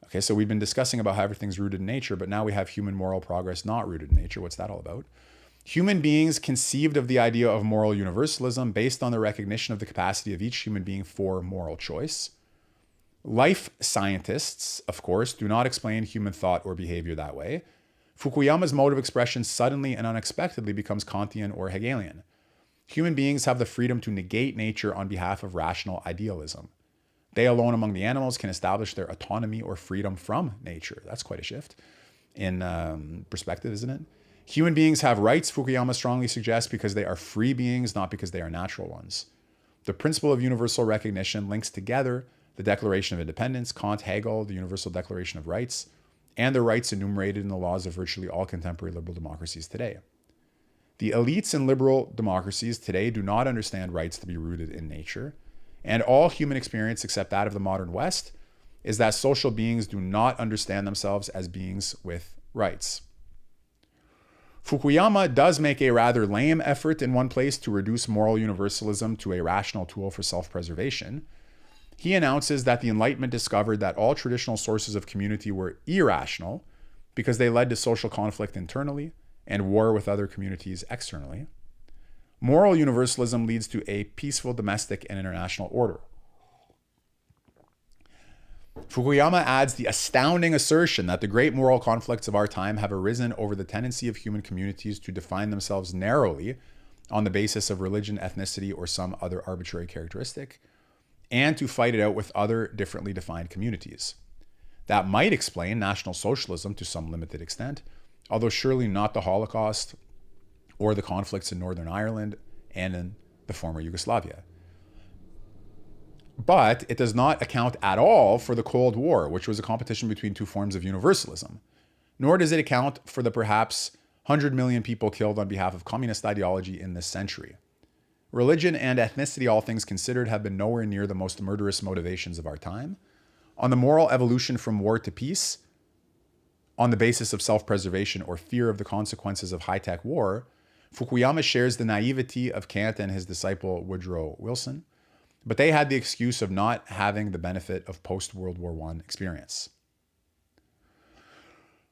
Okay, so we've been discussing about how everything's rooted in nature, but now we have human moral progress not rooted in nature. What's that all about? Human beings conceived of the idea of moral universalism based on the recognition of the capacity of each human being for moral choice. Life scientists, of course, do not explain human thought or behavior that way. Fukuyama's mode of expression suddenly and unexpectedly becomes Kantian or Hegelian. Human beings have the freedom to negate nature on behalf of rational idealism. They alone among the animals can establish their autonomy or freedom from nature. That's quite a shift in perspective, isn't it? Human beings have rights, Fukuyama strongly suggests, because they are free beings, not because they are natural ones. The principle of universal recognition links together the Declaration of Independence, Kant, Hegel, the Universal Declaration of Rights, and the rights enumerated in the laws of virtually all contemporary liberal democracies today. The elites in liberal democracies today do not understand rights to be rooted in nature, and all human experience except that of the modern West is that social beings do not understand themselves as beings with rights. Fukuyama does make a rather lame effort in one place to reduce moral universalism to a rational tool for self-preservation. He announces that the Enlightenment discovered that all traditional sources of community were irrational because they led to social conflict internally and war with other communities externally. Moral universalism leads to a peaceful domestic and international order. Fukuyama adds the astounding assertion that the great moral conflicts of our time have arisen over the tendency of human communities to define themselves narrowly on the basis of religion, ethnicity, or some other arbitrary characteristic, and to fight it out with other differently defined communities. That might explain National Socialism to some limited extent, although surely not the Holocaust or the conflicts in Northern Ireland and in the former Yugoslavia. But it does not account at all for the Cold War, which was a competition between two forms of universalism. Nor does it account for the perhaps 100 million people killed on behalf of communist ideology in this century. Religion and ethnicity, all things considered, have been nowhere near the most murderous motivations of our time. On the moral evolution from war to peace, on the basis of self-preservation or fear of the consequences of high-tech war, Fukuyama shares the naivety of Kant and his disciple Woodrow Wilson, but they had the excuse of not having the benefit of post-World War I experience.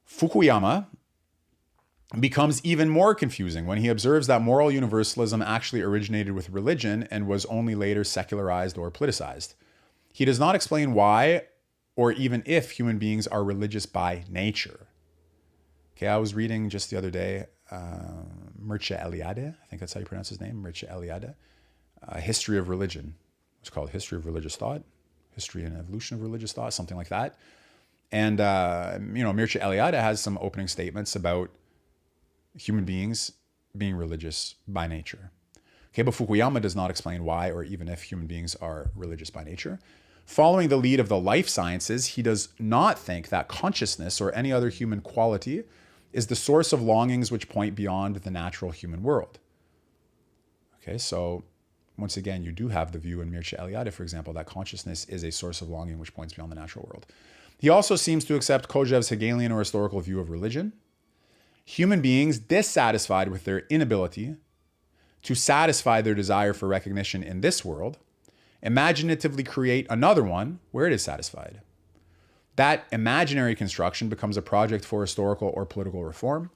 Fukuyama becomes even more confusing when he observes that moral universalism actually originated with religion and was only later secularized or politicized. He does not explain why or even if human beings are religious by nature. Okay, I was reading just the other day Mircea Eliade, I think that's how you pronounce his name, Mircea Eliade, History of Religion. It's called History of Religious Thought, History and Evolution of Religious Thought, something like that. And, Mircea Eliade has some opening statements about human beings being religious by nature. Okay, but Fukuyama does not explain why or even if human beings are religious by nature. Following the lead of the life sciences, he does not think that consciousness or any other human quality is the source of longings which point beyond the natural human world. Okay, so once again, you do have the view in Mircea Eliade, for example, that consciousness is a source of longing which points beyond the natural world. He also seems to accept Kojeve's Hegelian or historical view of religion. Human beings dissatisfied with their inability to satisfy their desire for recognition in this world, imaginatively create another one where it is satisfied. That imaginary construction becomes a project for historical or political reform.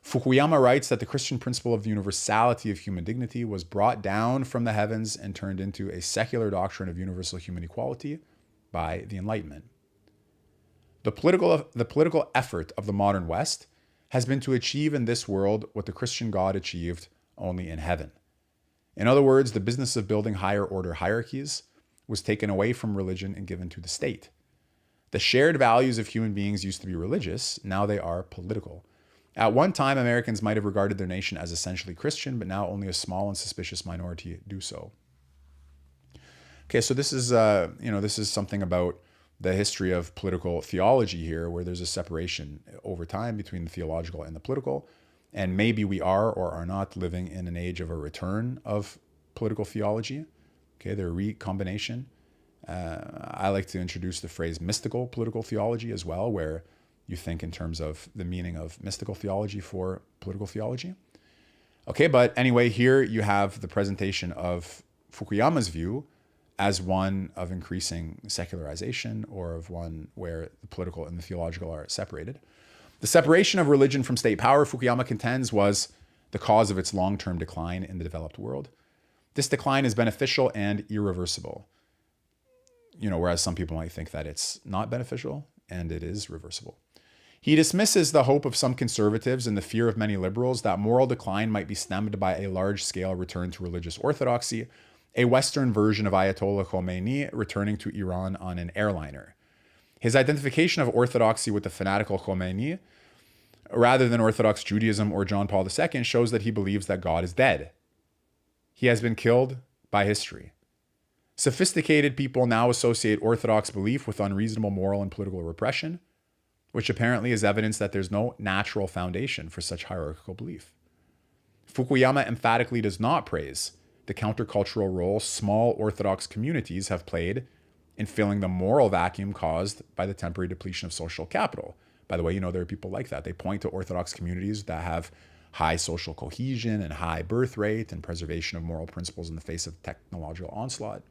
Fukuyama writes that the Christian principle of the universality of human dignity was brought down from the heavens and turned into a secular doctrine of universal human equality by the Enlightenment. The political effort of the modern West has been to achieve in this world what the Christian God achieved only in heaven. In other words, the business of building higher order hierarchies was taken away from religion and given to the state. The shared values of human beings used to be religious, now they are political. At one time, Americans might have regarded their nation as essentially Christian, but now only a small and suspicious minority do so. Okay, so this is something about the history of political theology here, where there's a separation over time between the theological and the political. And maybe we are or are not living in an age of a return of political theology. Okay, the recombination. I like to introduce the phrase mystical political theology as well, where you think in terms of the meaning of mystical theology for political theology. Okay, but anyway, here you have the presentation of Fukuyama's view as one of increasing secularization, or of one where the political and the theological are separated. The separation of religion from state power, Fukuyama contends, was the cause of its long-term decline in the developed world. This decline is beneficial and irreversible. Whereas some people might think that it's not beneficial, and it is reversible. He dismisses the hope of some conservatives and the fear of many liberals that moral decline might be stemmed by a large-scale return to religious orthodoxy, a Western version of Ayatollah Khomeini returning to Iran on an airliner. His identification of orthodoxy with the fanatical Khomeini, rather than Orthodox Judaism or John Paul II, shows that he believes that God is dead. He has been killed by history. Sophisticated people now associate Orthodox belief with unreasonable moral and political repression, which apparently is evidence that there's no natural foundation for such hierarchical belief. Fukuyama emphatically does not praise the countercultural role small Orthodox communities have played in filling the moral vacuum caused by the temporary depletion of social capital. By the way, there are people like that. They point to Orthodox communities that have high social cohesion and high birth rate and preservation of moral principles in the face of technological onslaught.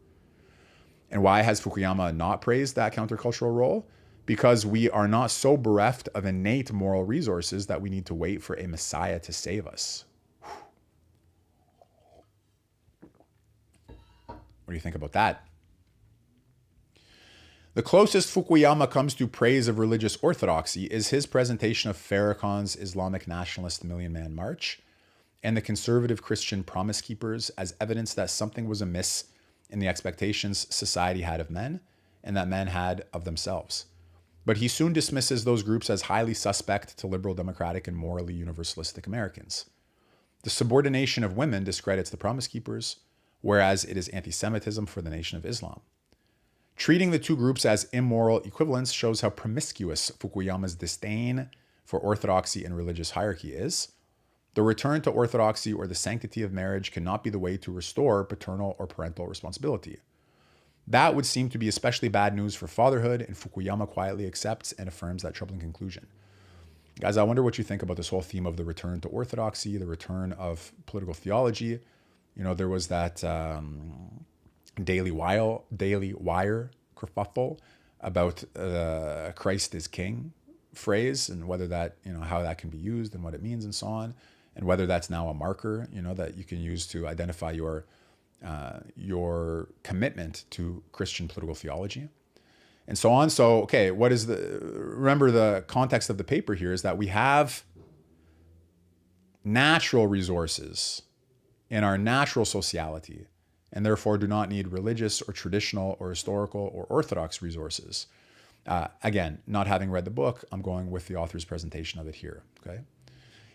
And why has Fukuyama not praised that countercultural role? Because we are not so bereft of innate moral resources that we need to wait for a messiah to save us. What do you think about that? The closest Fukuyama comes to praise of religious orthodoxy is his presentation of Farrakhan's Islamic nationalist Million Man March and the conservative Christian Promise Keepers as evidence that something was amiss in the expectations society had of men and that men had of themselves. But he soon dismisses those groups as highly suspect to liberal democratic and morally universalistic Americans. The subordination of women discredits the Promise Keepers, whereas it is anti-Semitism for the Nation of Islam. Treating the two groups as immoral equivalents shows how promiscuous Fukuyama's disdain for orthodoxy and religious hierarchy is. The return to orthodoxy or the sanctity of marriage cannot be the way to restore paternal or parental responsibility. That would seem to be especially bad news for fatherhood, and Fukuyama quietly accepts and affirms that troubling conclusion. Guys, I wonder what you think about this whole theme of the return to orthodoxy, the return of political theology. There was that Daily Wire kerfuffle about Christ is King phrase and whether that, how that can be used and what it means and so on, and whether that's now a marker, that you can use to identify your commitment to Christian political theology and so on. So, okay, remember the context of the paper here is that we have natural resources in our natural sociality, and therefore do not need religious or traditional or historical or orthodox resources. Again, not having read the book, I'm going with the author's presentation of it here, okay?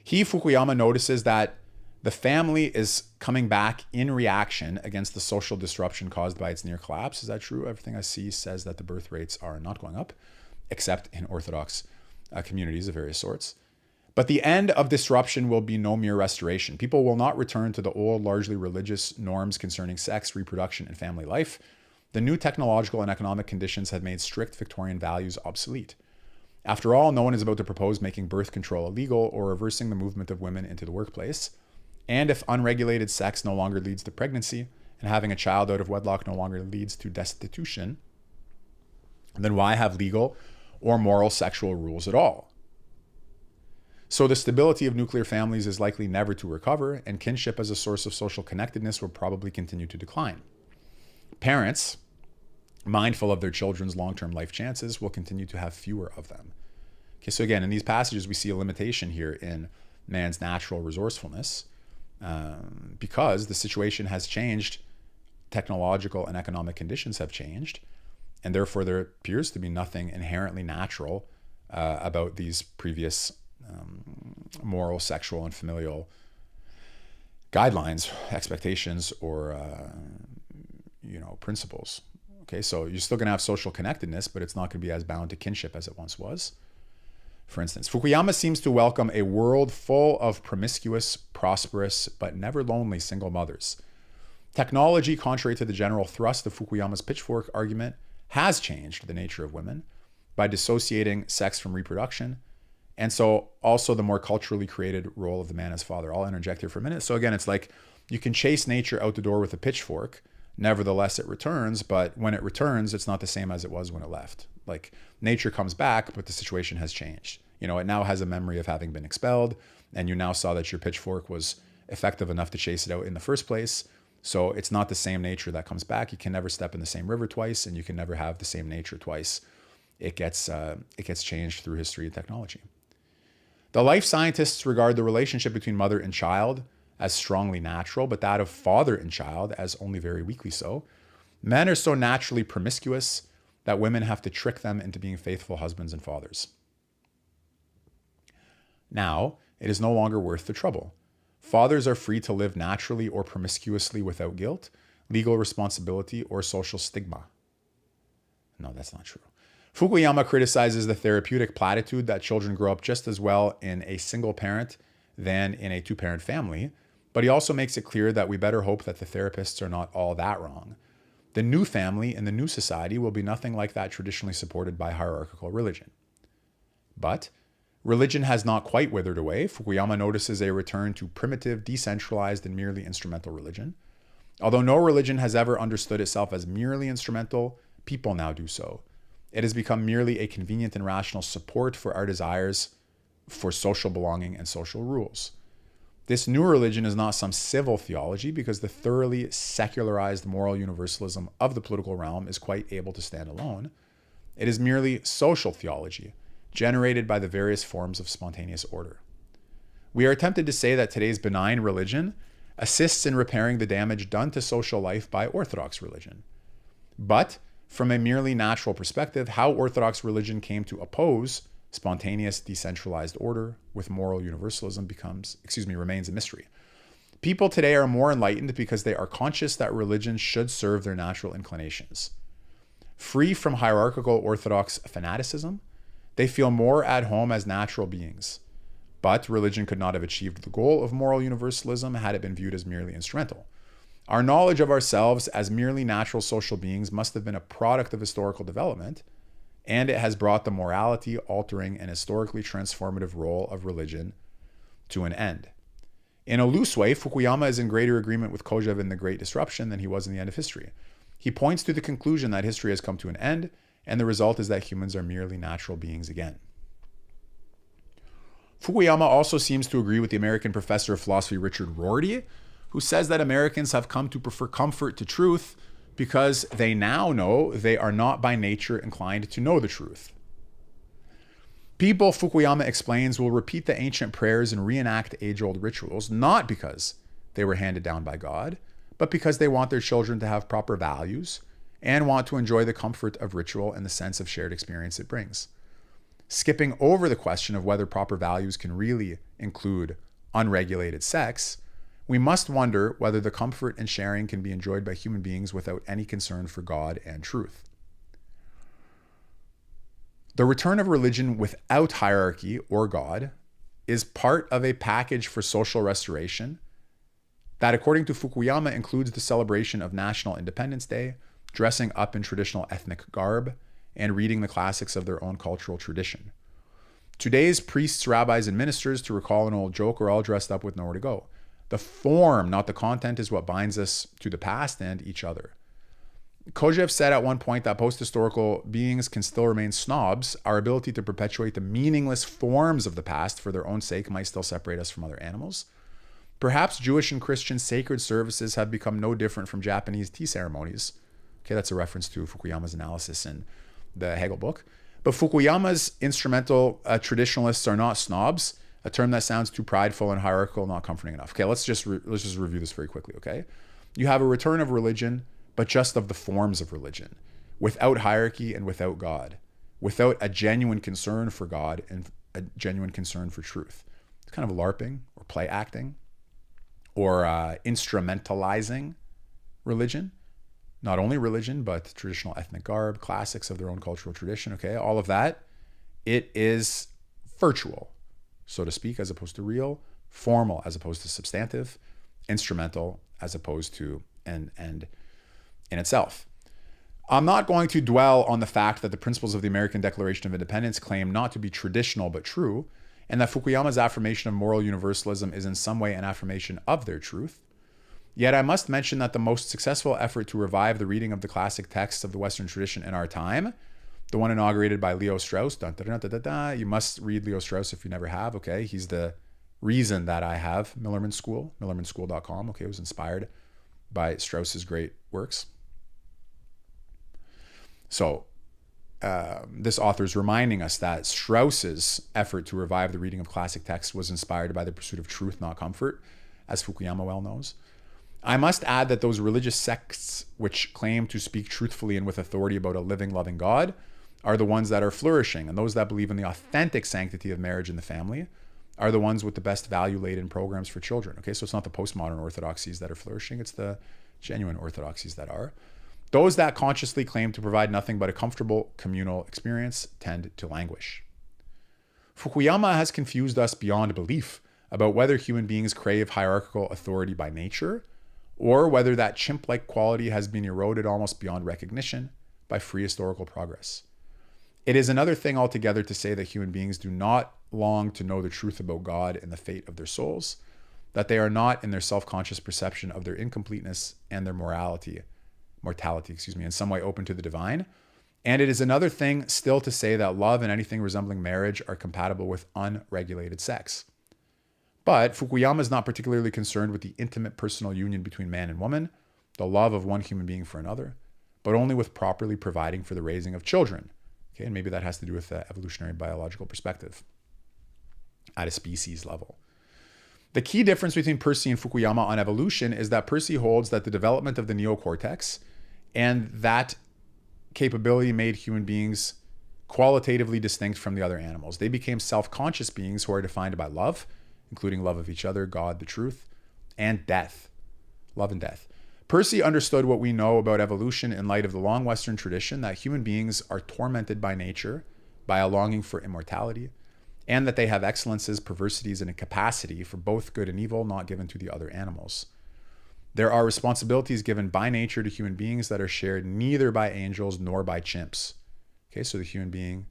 Fukuyama notices that the family is coming back in reaction against the social disruption caused by its near collapse. Is that true? Everything I see says that the birth rates are not going up, except in Orthodox communities of various sorts. But the end of disruption will be no mere restoration. People will not return to the old, largely religious norms concerning sex, reproduction, and family life. The new technological and economic conditions have made strict Victorian values obsolete. After all, no one is about to propose making birth control illegal or reversing the movement of women into the workplace. And if unregulated sex no longer leads to pregnancy and having a child out of wedlock no longer leads to destitution, then why have legal or moral sexual rules at all? So the stability of nuclear families is likely never to recover, and kinship as a source of social connectedness will probably continue to decline. Parents, mindful of their children's long-term life chances, will continue to have fewer of them. Okay, so again, in these passages, we see a limitation here in man's natural resourcefulness because the situation has changed, technological and economic conditions have changed, and therefore there appears to be nothing inherently natural about these previous moral, sexual, and familial guidelines, expectations, or principles. Okay, so you're still going to have social connectedness, but it's not going to be as bound to kinship as it once was. For instance, Fukuyama seems to welcome a world full of promiscuous, prosperous, but never lonely single mothers. Technology, contrary to the general thrust of Fukuyama's pitchfork argument, has changed the nature of women by dissociating sex from reproduction, and so also the more culturally created role of the man as father. I'll interject here for a minute. So again, it's like you can chase nature out the door with a pitchfork. Nevertheless, it returns, but when it returns, it's not the same as it was when it left. Like nature comes back, but the situation has changed. It now has a memory of having been expelled, and you now saw that your pitchfork was effective enough to chase it out in the first place. So it's not the same nature that comes back. You can never step in the same river twice, and you can never have the same nature twice. It gets changed through history and technology. The life scientists regard the relationship between mother and child as strongly natural, but that of father and child as only very weakly so. Men are so naturally promiscuous that women have to trick them into being faithful husbands and fathers. Now, it is no longer worth the trouble. Fathers are free to live naturally or promiscuously without guilt, legal responsibility, or social stigma. No, that's not true. Fukuyama criticizes the therapeutic platitude that children grow up just as well in a single parent than in a two-parent family, but he also makes it clear that we better hope that the therapists are not all that wrong. The new family and the new society will be nothing like that traditionally supported by hierarchical religion. But religion has not quite withered away. Fukuyama notices a return to primitive, decentralized, and merely instrumental religion. Although no religion has ever understood itself as merely instrumental, people now do so. It has become merely a convenient and rational support for our desires for social belonging and social rules. This new religion is not some civil theology because the thoroughly secularized moral universalism of the political realm is quite able to stand alone. It is merely social theology, generated by the various forms of spontaneous order. We are tempted to say that today's benign religion assists in repairing the damage done to social life by orthodox religion. But from a merely natural perspective, how orthodox religion came to oppose spontaneous decentralized order with moral universalism remains a mystery. People today are more enlightened because they are conscious that religion should serve their natural inclinations. Free from hierarchical orthodox fanaticism, they feel more at home as natural beings. But religion could not have achieved the goal of moral universalism had it been viewed as merely instrumental. Our knowledge of ourselves as merely natural social beings must have been a product of historical development, and it has brought the morality altering and historically transformative role of religion to an end. In a loose way, Fukuyama is in greater agreement with Kojeve in The Great Disruption than he was in The End of History. He points to the conclusion that history has come to an end, and the result is that humans are merely natural beings again. Fukuyama also seems to agree with the American professor of philosophy Richard Rorty, who says that Americans have come to prefer comfort to truth because they now know they are not by nature inclined to know the truth. People, Fukuyama explains, will repeat the ancient prayers and reenact age-old rituals, not because they were handed down by God, but because they want their children to have proper values and want to enjoy the comfort of ritual and the sense of shared experience it brings. Skipping over the question of whether proper values can really include unregulated sex, we must wonder whether the comfort and sharing can be enjoyed by human beings without any concern for God and truth. The return of religion without hierarchy or God is part of a package for social restoration that, according to Fukuyama, includes the celebration of National Independence Day, dressing up in traditional ethnic garb, and reading the classics of their own cultural tradition. Today's priests, rabbis, and ministers, to recall an old joke, are all dressed up with nowhere to go. The form, not the content, is what binds us to the past and each other. Kojeve said at one point that post-historical beings can still remain snobs. Our ability to perpetuate the meaningless forms of the past for their own sake might still separate us from other animals. Perhaps Jewish and Christian sacred services have become no different from Japanese tea ceremonies. Okay, that's a reference to Fukuyama's analysis in the Hegel book. But Fukuyama's instrumental traditionalists are not snobs, a term that sounds too prideful and hierarchical, not comforting enough. Okay, let's just review this very quickly, okay? You have a return of religion, but just of the forms of religion, without hierarchy and without God, without a genuine concern for God and a genuine concern for truth. It's kind of LARPing or play acting or instrumentalizing religion. Not only religion, but traditional ethnic garb, classics of their own cultural tradition, okay? All of that, it is virtual, so to speak, as opposed to real, formal as opposed to substantive, instrumental as opposed to an end in itself. I'm not going to dwell on the fact that the principles of the American Declaration of Independence claim not to be traditional but true, and that Fukuyama's affirmation of moral universalism is in some way an affirmation of their truth. Yet I must mention that the most successful effort to revive the reading of the classic texts of the Western tradition in our time, the one inaugurated by Leo Strauss, you must read Leo Strauss if you never have, okay? He's the reason that I have Millerman School, millermanschool.com, okay? It was inspired by Strauss's great works. So this author is reminding us that Strauss's effort to revive the reading of classic texts was inspired by the pursuit of truth, not comfort, as Fukuyama well knows. I must add that those religious sects which claim to speak truthfully and with authority about a living, loving God are the ones that are flourishing, and those that believe in the authentic sanctity of marriage and the family are the ones with the best value-laden programs for children. Okay, so it's not the postmodern orthodoxies that are flourishing, it's the genuine orthodoxies that are. Those that consciously claim to provide nothing but a comfortable communal experience tend to languish. Fukuyama has confused us beyond belief about whether human beings crave hierarchical authority by nature or whether that chimp-like quality has been eroded almost beyond recognition by free historical progress. It is another thing altogether to say that human beings do not long to know the truth about God and the fate of their souls, that they are not in their self-conscious perception of their incompleteness and their mortality, in some way open to the divine. And it is another thing still to say that love and anything resembling marriage are compatible with unregulated sex. But Fukuyama is not particularly concerned with the intimate personal union between man and woman, the love of one human being for another, but only with properly providing for the raising of children. Okay, and maybe that has to do with the evolutionary biological perspective at a species level. The key difference between Percy and Fukuyama on evolution is that Percy holds that the development of the neocortex and that capability made human beings qualitatively distinct from the other animals. They became self-conscious beings who are defined by love, including love of each other, God, the truth, and death. Love and death. Percy understood what we know about evolution in light of the long Western tradition, that human beings are tormented by nature, by a longing for immortality, and that they have excellences, perversities, and a capacity for both good and evil not given to the other animals. There are responsibilities given by nature to human beings that are shared neither by angels nor by chimps. Okay, so the human being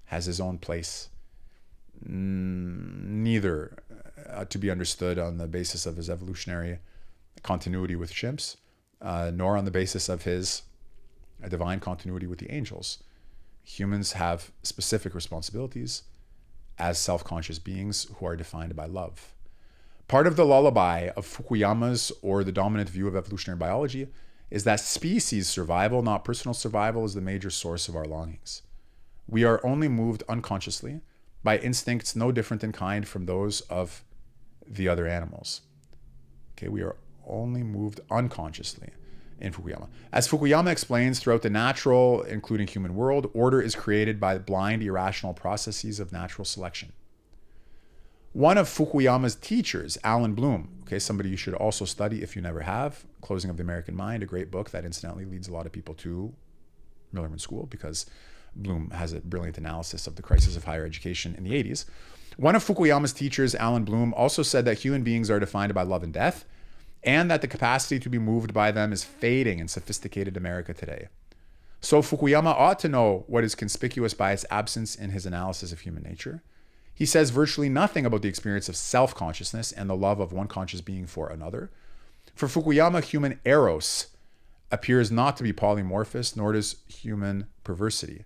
has his own place, neither to be understood on the basis of his evolutionary continuity with chimps, nor on the basis of his divine continuity with the angels. Humans have specific responsibilities as self-conscious beings who are defined by love. Part of the lullaby of Fukuyama's, or the dominant view of evolutionary biology, is that species survival, not personal survival, is the major source of our longings. We are only moved unconsciously by instincts no different in kind from those of the other animals. Okay, we are only moved unconsciously in Fukuyama. As Fukuyama explains, throughout the natural, including human world, order is created by blind, irrational processes of natural selection. One of Fukuyama's teachers, Alan Bloom, okay, somebody you should also study if you never have, Closing of the American Mind, a great book that incidentally leads a lot of people to Millerman School because Bloom has a brilliant analysis of the crisis of higher education in the 80s. One of Fukuyama's teachers, Alan Bloom, also said that human beings are defined by love and death, and that the capacity to be moved by them is fading in sophisticated America today. So Fukuyama ought to know what is conspicuous by its absence in his analysis of human nature. He says virtually nothing about the experience of self-consciousness and the love of one conscious being for another. For Fukuyama, human eros appears not to be polymorphous, nor does human perversity.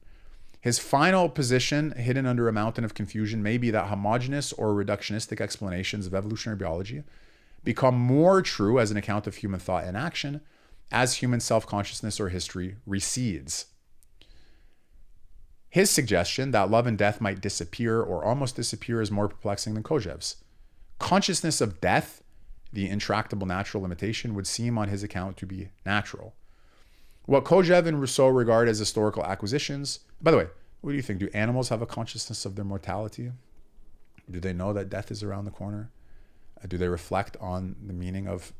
His final position, hidden under a mountain of confusion, may be that homogeneous or reductionistic explanations of evolutionary biology become more true as an account of human thought and action as human self-consciousness or history recedes. His suggestion that love and death might disappear or almost disappear is more perplexing than Kojeve's. Consciousness of death, the intractable natural limitation, would seem on his account to be natural. What Kojeve and Rousseau regard as historical acquisitions, by the way, what do you think? Do animals have a consciousness of their mortality? Do they know that death is around the corner? Do they reflect on the meaning of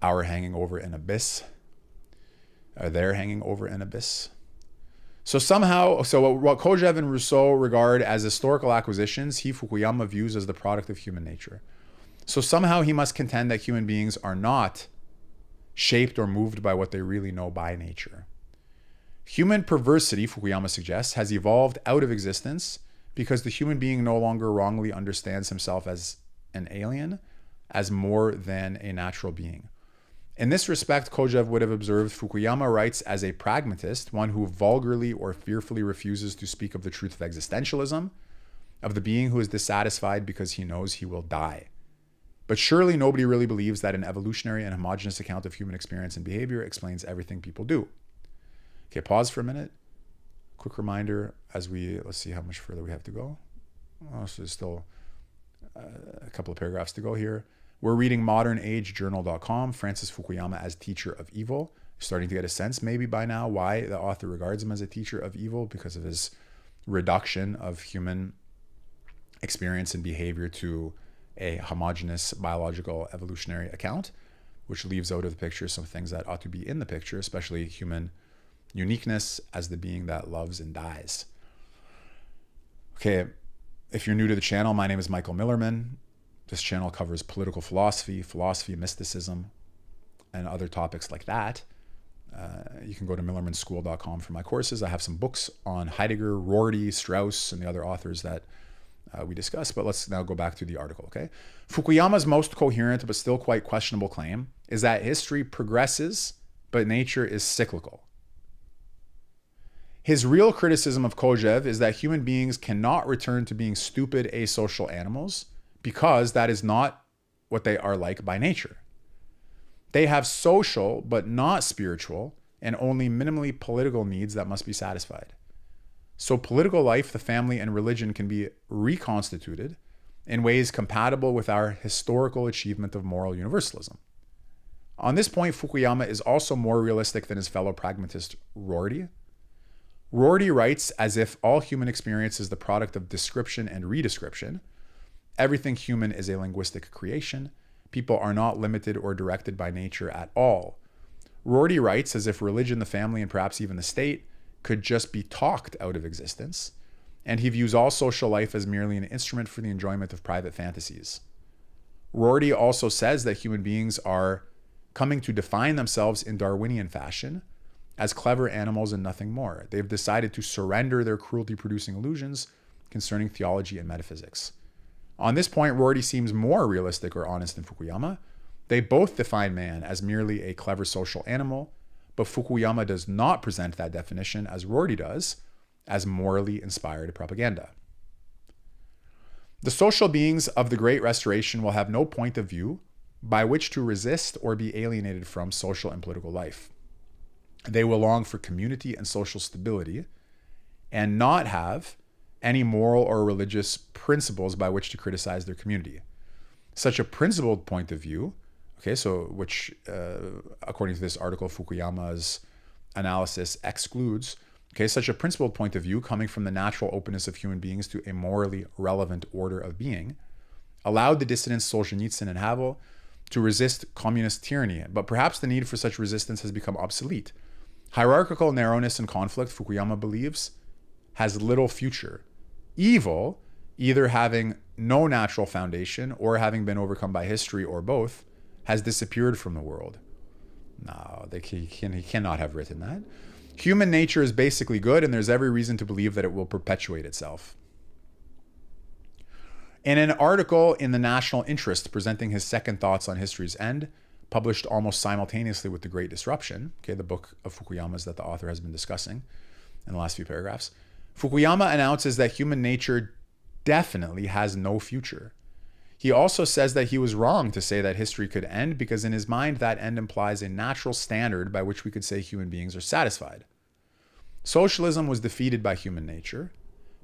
our hanging over an abyss? Are they hanging over an abyss? So what Kojeve and Rousseau regard as historical acquisitions, he, Fukuyama, views as the product of human nature. So somehow he must contend that human beings are not shaped or moved by what they really know by nature. Human perversity, Fukuyama suggests, has evolved out of existence because the human being no longer wrongly understands himself as an alien, as more than a natural being. In this respect, Kojeve would have observed Fukuyama writes as a pragmatist, one who vulgarly or fearfully refuses to speak of the truth of existentialism, of the being who is dissatisfied because he knows he will die. But surely nobody really believes that an evolutionary and homogeneous account of human experience and behavior explains everything people do. Okay, pause for a minute. Quick reminder as let's see how much further we have to go. Oh, so there's still a couple of paragraphs to go here. We're reading modernagejournal.com, Francis Fukuyama as teacher of evil. Starting to get a sense maybe by now why the author regards him as a teacher of evil, because of his reduction of human experience and behavior to a homogeneous biological evolutionary account, which leaves out of the picture some things that ought to be in the picture, especially human uniqueness as the being that loves and dies. Okay, if you're new to the channel, my name is Michael Millerman. This channel covers political philosophy, mysticism, and other topics like that. You can go to millermanschool.com for my courses. I have some books on Heidegger, Rorty, Strauss, and the other authors that we discussed. But let's now go back to the article, okay? Fukuyama's most coherent but still quite questionable claim is that history progresses, but nature is cyclical. His real criticism of Kojeve is that human beings cannot return to being stupid, asocial animals because that is not what they are like by nature. They have social but not spiritual and only minimally political needs that must be satisfied. So political life, the family, and religion can be reconstituted in ways compatible with our historical achievement of moral universalism. On this point, Fukuyama is also more realistic than his fellow pragmatist Rorty. Rorty writes as if all human experience is the product of description and redescription. Everything human is a linguistic creation. People are not limited or directed by nature at all. Rorty writes as if religion, the family, and perhaps even the state could just be talked out of existence, and he views all social life as merely an instrument for the enjoyment of private fantasies. Rorty also says that human beings are coming to define themselves in Darwinian fashion as clever animals and nothing more. They've decided to surrender their cruelty-producing illusions concerning theology and metaphysics. On this point, Rorty seems more realistic or honest than Fukuyama. They both define man as merely a clever social animal, but Fukuyama does not present that definition, as Rorty does, as morally inspired propaganda. The social beings of the Great Restoration will have no point of view by which to resist or be alienated from social and political life. They will long for community and social stability and not have any moral or religious principles by which to criticize their community. Such a principled point of view, which according to this article, Fukuyama's analysis excludes, such a principled point of view coming from the natural openness of human beings to a morally relevant order of being, allowed the dissidents Solzhenitsyn and Havel to resist communist tyranny, but perhaps the need for such resistance has become obsolete. Hierarchical narrowness and conflict, Fukuyama believes, has little future. Evil, either having no natural foundation or having been overcome by history or both, has disappeared from the world. No, he cannot have written that. Human nature is basically good, and there's every reason to believe that it will perpetuate itself. In an article in the National Interest presenting his second thoughts on history's end, published almost simultaneously with The Great Disruption, the book of Fukuyama's that the author has been discussing in the last few paragraphs, Fukuyama announces that human nature definitely has no future. He also says that he was wrong to say that history could end because in his mind that end implies a natural standard by which we could say human beings are satisfied. Socialism was defeated by human nature,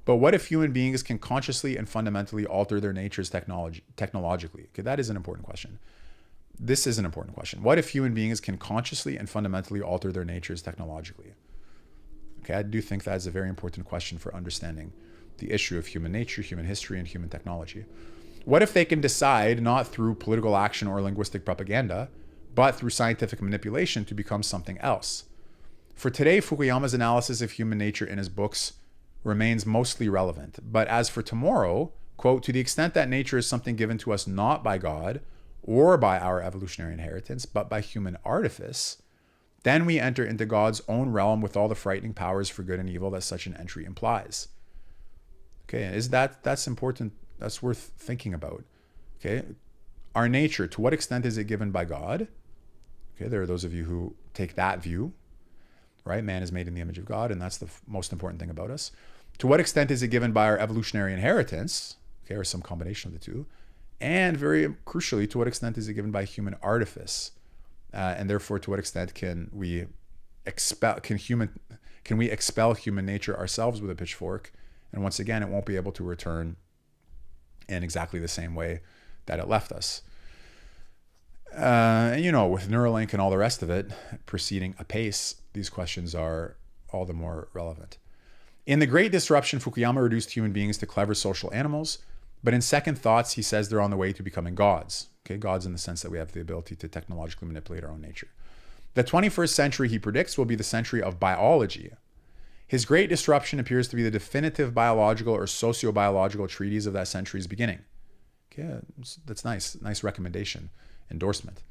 but what if human beings can consciously and fundamentally alter their natures technologically? That is an important question. This is an important question. What if human beings can consciously and fundamentally alter their natures technologically? I do think that is a very important question for understanding the issue of human nature, human history, and human technology. What if they can decide, not through political action or linguistic propaganda, but through scientific manipulation to become something else? For today, Fukuyama's analysis of human nature in his books remains mostly relevant. But as for tomorrow, quote, to the extent that nature is something given to us not by God or by our evolutionary inheritance, but by human artifice, then we enter into God's own realm with all the frightening powers for good and evil that such an entry implies. That's important. That's worth thinking about. Our nature, to what extent is it given by God? There are those of you who take that view, right? Man is made in the image of God, and that's the most important thing about us. To what extent is it given by our evolutionary inheritance, or some combination of the two? And very crucially, to what extent is it given by human artifice? And therefore, to what extent can we expel human nature ourselves with a pitchfork? And once again, it won't be able to return in exactly the same way that it left us. With Neuralink and all the rest of it proceeding apace, these questions are all the more relevant. In The Great Disruption, Fukuyama reduced human beings to clever social animals, but in Second Thoughts, he says they're on the way to becoming gods. Gods in the sense that we have the ability to technologically manipulate our own nature. The 21st century, he predicts, will be the century of biology. His Great Disruption appears to be the definitive biological or sociobiological treatise of that century's beginning. Okay, that's nice. Nice recommendation, endorsement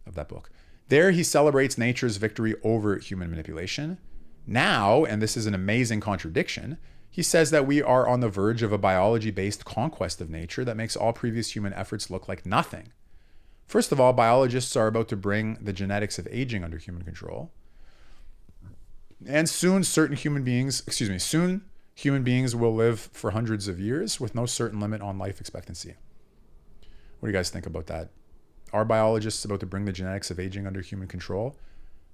of that book. There he celebrates nature's victory over human manipulation. Now, and this is an amazing contradiction, he says that we are on the verge of a biology-based conquest of nature that makes all previous human efforts look like nothing. First of all, biologists are about to bring the genetics of aging under human control. And soon human beings will live for hundreds of years with no certain limit on life expectancy. What do you guys think about that? Are biologists about to bring the genetics of aging under human control?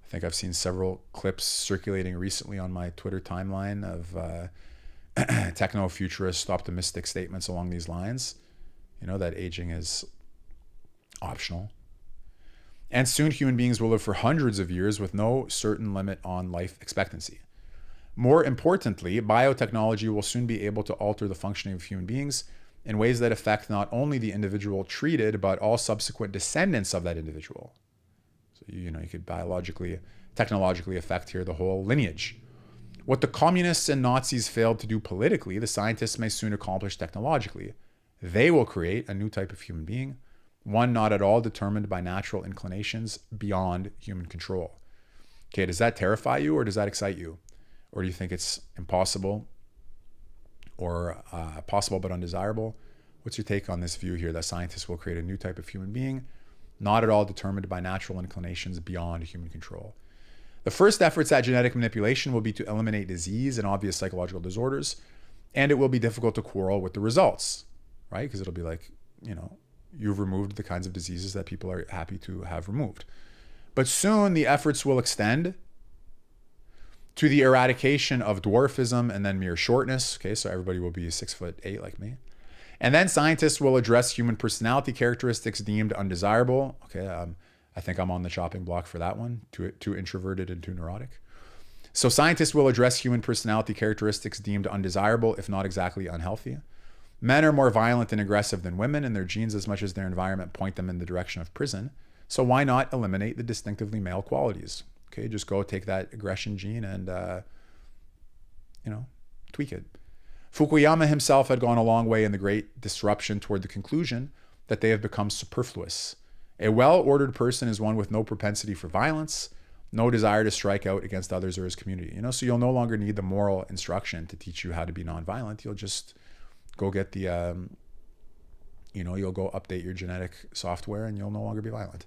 I think I've seen several clips circulating recently on my Twitter timeline of techno-futurist optimistic statements along these lines. You know, that aging is optional. And soon human beings will live for hundreds of years with no certain limit on life expectancy. More importantly, biotechnology will soon be able to alter the functioning of human beings in ways that affect not only the individual treated, but all subsequent descendants of that individual. So, you could biologically, technologically affect here the whole lineage. What the communists and Nazis failed to do politically, the scientists may soon accomplish technologically. They will create a new type of human being, one not at all determined by natural inclinations beyond human control. Okay, does that terrify you or does that excite you? Or do you think it's impossible or possible but undesirable? What's your take on this view here that scientists will create a new type of human being, not at all determined by natural inclinations beyond human control? The first efforts at genetic manipulation will be to eliminate disease and obvious psychological disorders, and it will be difficult to quarrel with the results, right? Because it'll be like, you've removed the kinds of diseases that people are happy to have removed. But soon the efforts will extend to the eradication of dwarfism and then mere shortness. Okay, so everybody will be 6'8" like me. And then scientists will address human personality characteristics deemed undesirable. Okay, I think I'm on the chopping block for that one, too introverted and too neurotic. So scientists will address human personality characteristics deemed undesirable, if not exactly unhealthy. Men are more violent and aggressive than women, and their genes, as much as their environment, point them in the direction of prison. So why not eliminate the distinctively male qualities? Okay, just go take that aggression gene and, tweak it. Fukuyama himself had gone a long way in the great disruption toward the conclusion that they have become superfluous. A well-ordered person is one with no propensity for violence, no desire to strike out against others or his community. So you'll no longer need the moral instruction to teach you how to be nonviolent. You'll just go get the, you'll go update your genetic software and you'll no longer be violent.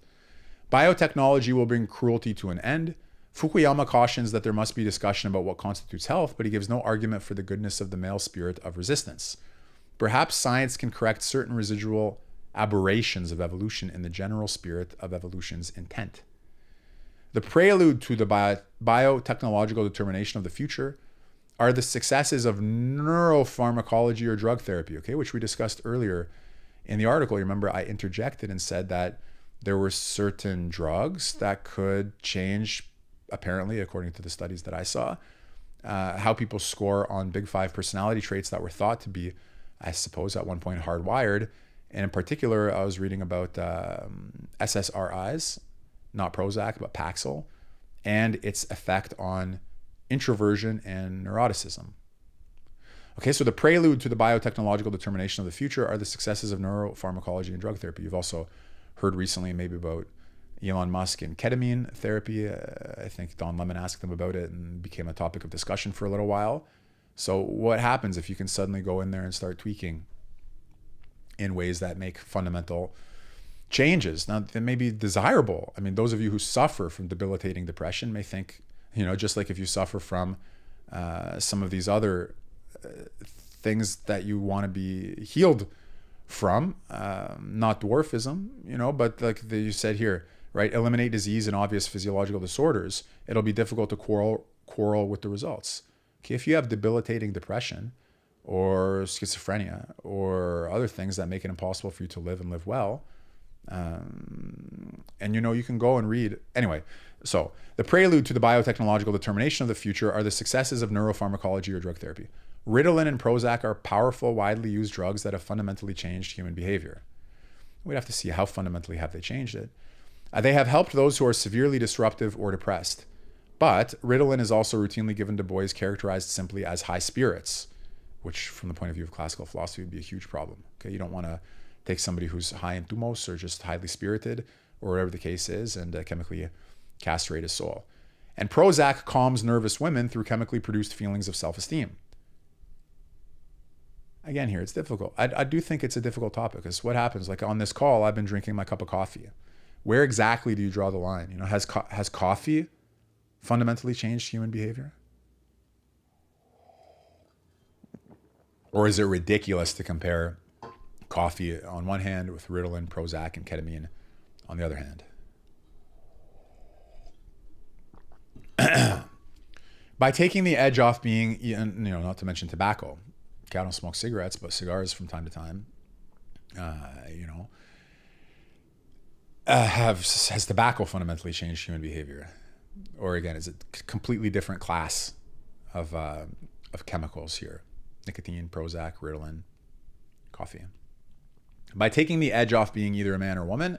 Biotechnology will bring cruelty to an end. Fukuyama cautions that there must be discussion about what constitutes health, but he gives no argument for the goodness of the male spirit of resistance. Perhaps science can correct certain residual aberrations of evolution in the general spirit of evolution's intent. The prelude to the biotechnological determination of the future are the successes of neuropharmacology or drug therapy, okay, which we discussed earlier in the article. You remember I interjected and said that there were certain drugs that could change, apparently, according to the studies that I saw, how people score on big five personality traits that were thought to be, I suppose, at one point hardwired. And in particular, I was reading about SSRIs, not Prozac, but Paxil, and its effect on introversion and neuroticism. Okay, so the prelude to the biotechnological determination of the future are the successes of neuropharmacology and drug therapy. You've also heard recently maybe about Elon Musk and ketamine therapy. I think Don Lemon asked them about it and became a topic of discussion for a little while. So what happens if you can suddenly go in there and start tweaking in ways that make fundamental changes? Now, they may be desirable. I mean, those of you who suffer from debilitating depression may think, just like if you suffer from some of these other things that you want to be healed from, not dwarfism, but like you said here, right? Eliminate disease and obvious physiological disorders. It'll be difficult to quarrel with the results. Okay, if you have debilitating depression or schizophrenia or other things that make it impossible for you to live and live well, and you can go and read. Anyway, so the prelude to the biotechnological determination of the future are the successes of neuropharmacology or drug therapy. Ritalin and Prozac are powerful, widely used drugs that have fundamentally changed human behavior. We'd have to see how fundamentally have they changed it. They have helped those who are severely disruptive or depressed. But Ritalin is also routinely given to boys characterized simply as high spirits, which from the point of view of classical philosophy would be a huge problem. Okay, you don't want to take somebody who's high in thumos or just highly spirited or whatever the case is and chemically castrate his soul. And Prozac calms nervous women through chemically produced feelings of self-esteem. Again, here, it's difficult. I do think it's a difficult topic because what happens, like on this call, I've been drinking my cup of coffee. Where exactly do you draw the line? You know, has coffee fundamentally changed human behavior? Or is it ridiculous to compare coffee on one hand with Ritalin, Prozac, and ketamine on the other hand? By taking the edge off being, you know, not to mention tobacco. Okay, I don't smoke cigarettes, but cigars from time to time, has tobacco fundamentally changed human behavior? Or again, is it a completely different class of chemicals here? Nicotine, Prozac, Ritalin, coffee. By taking the edge off being either a man or woman,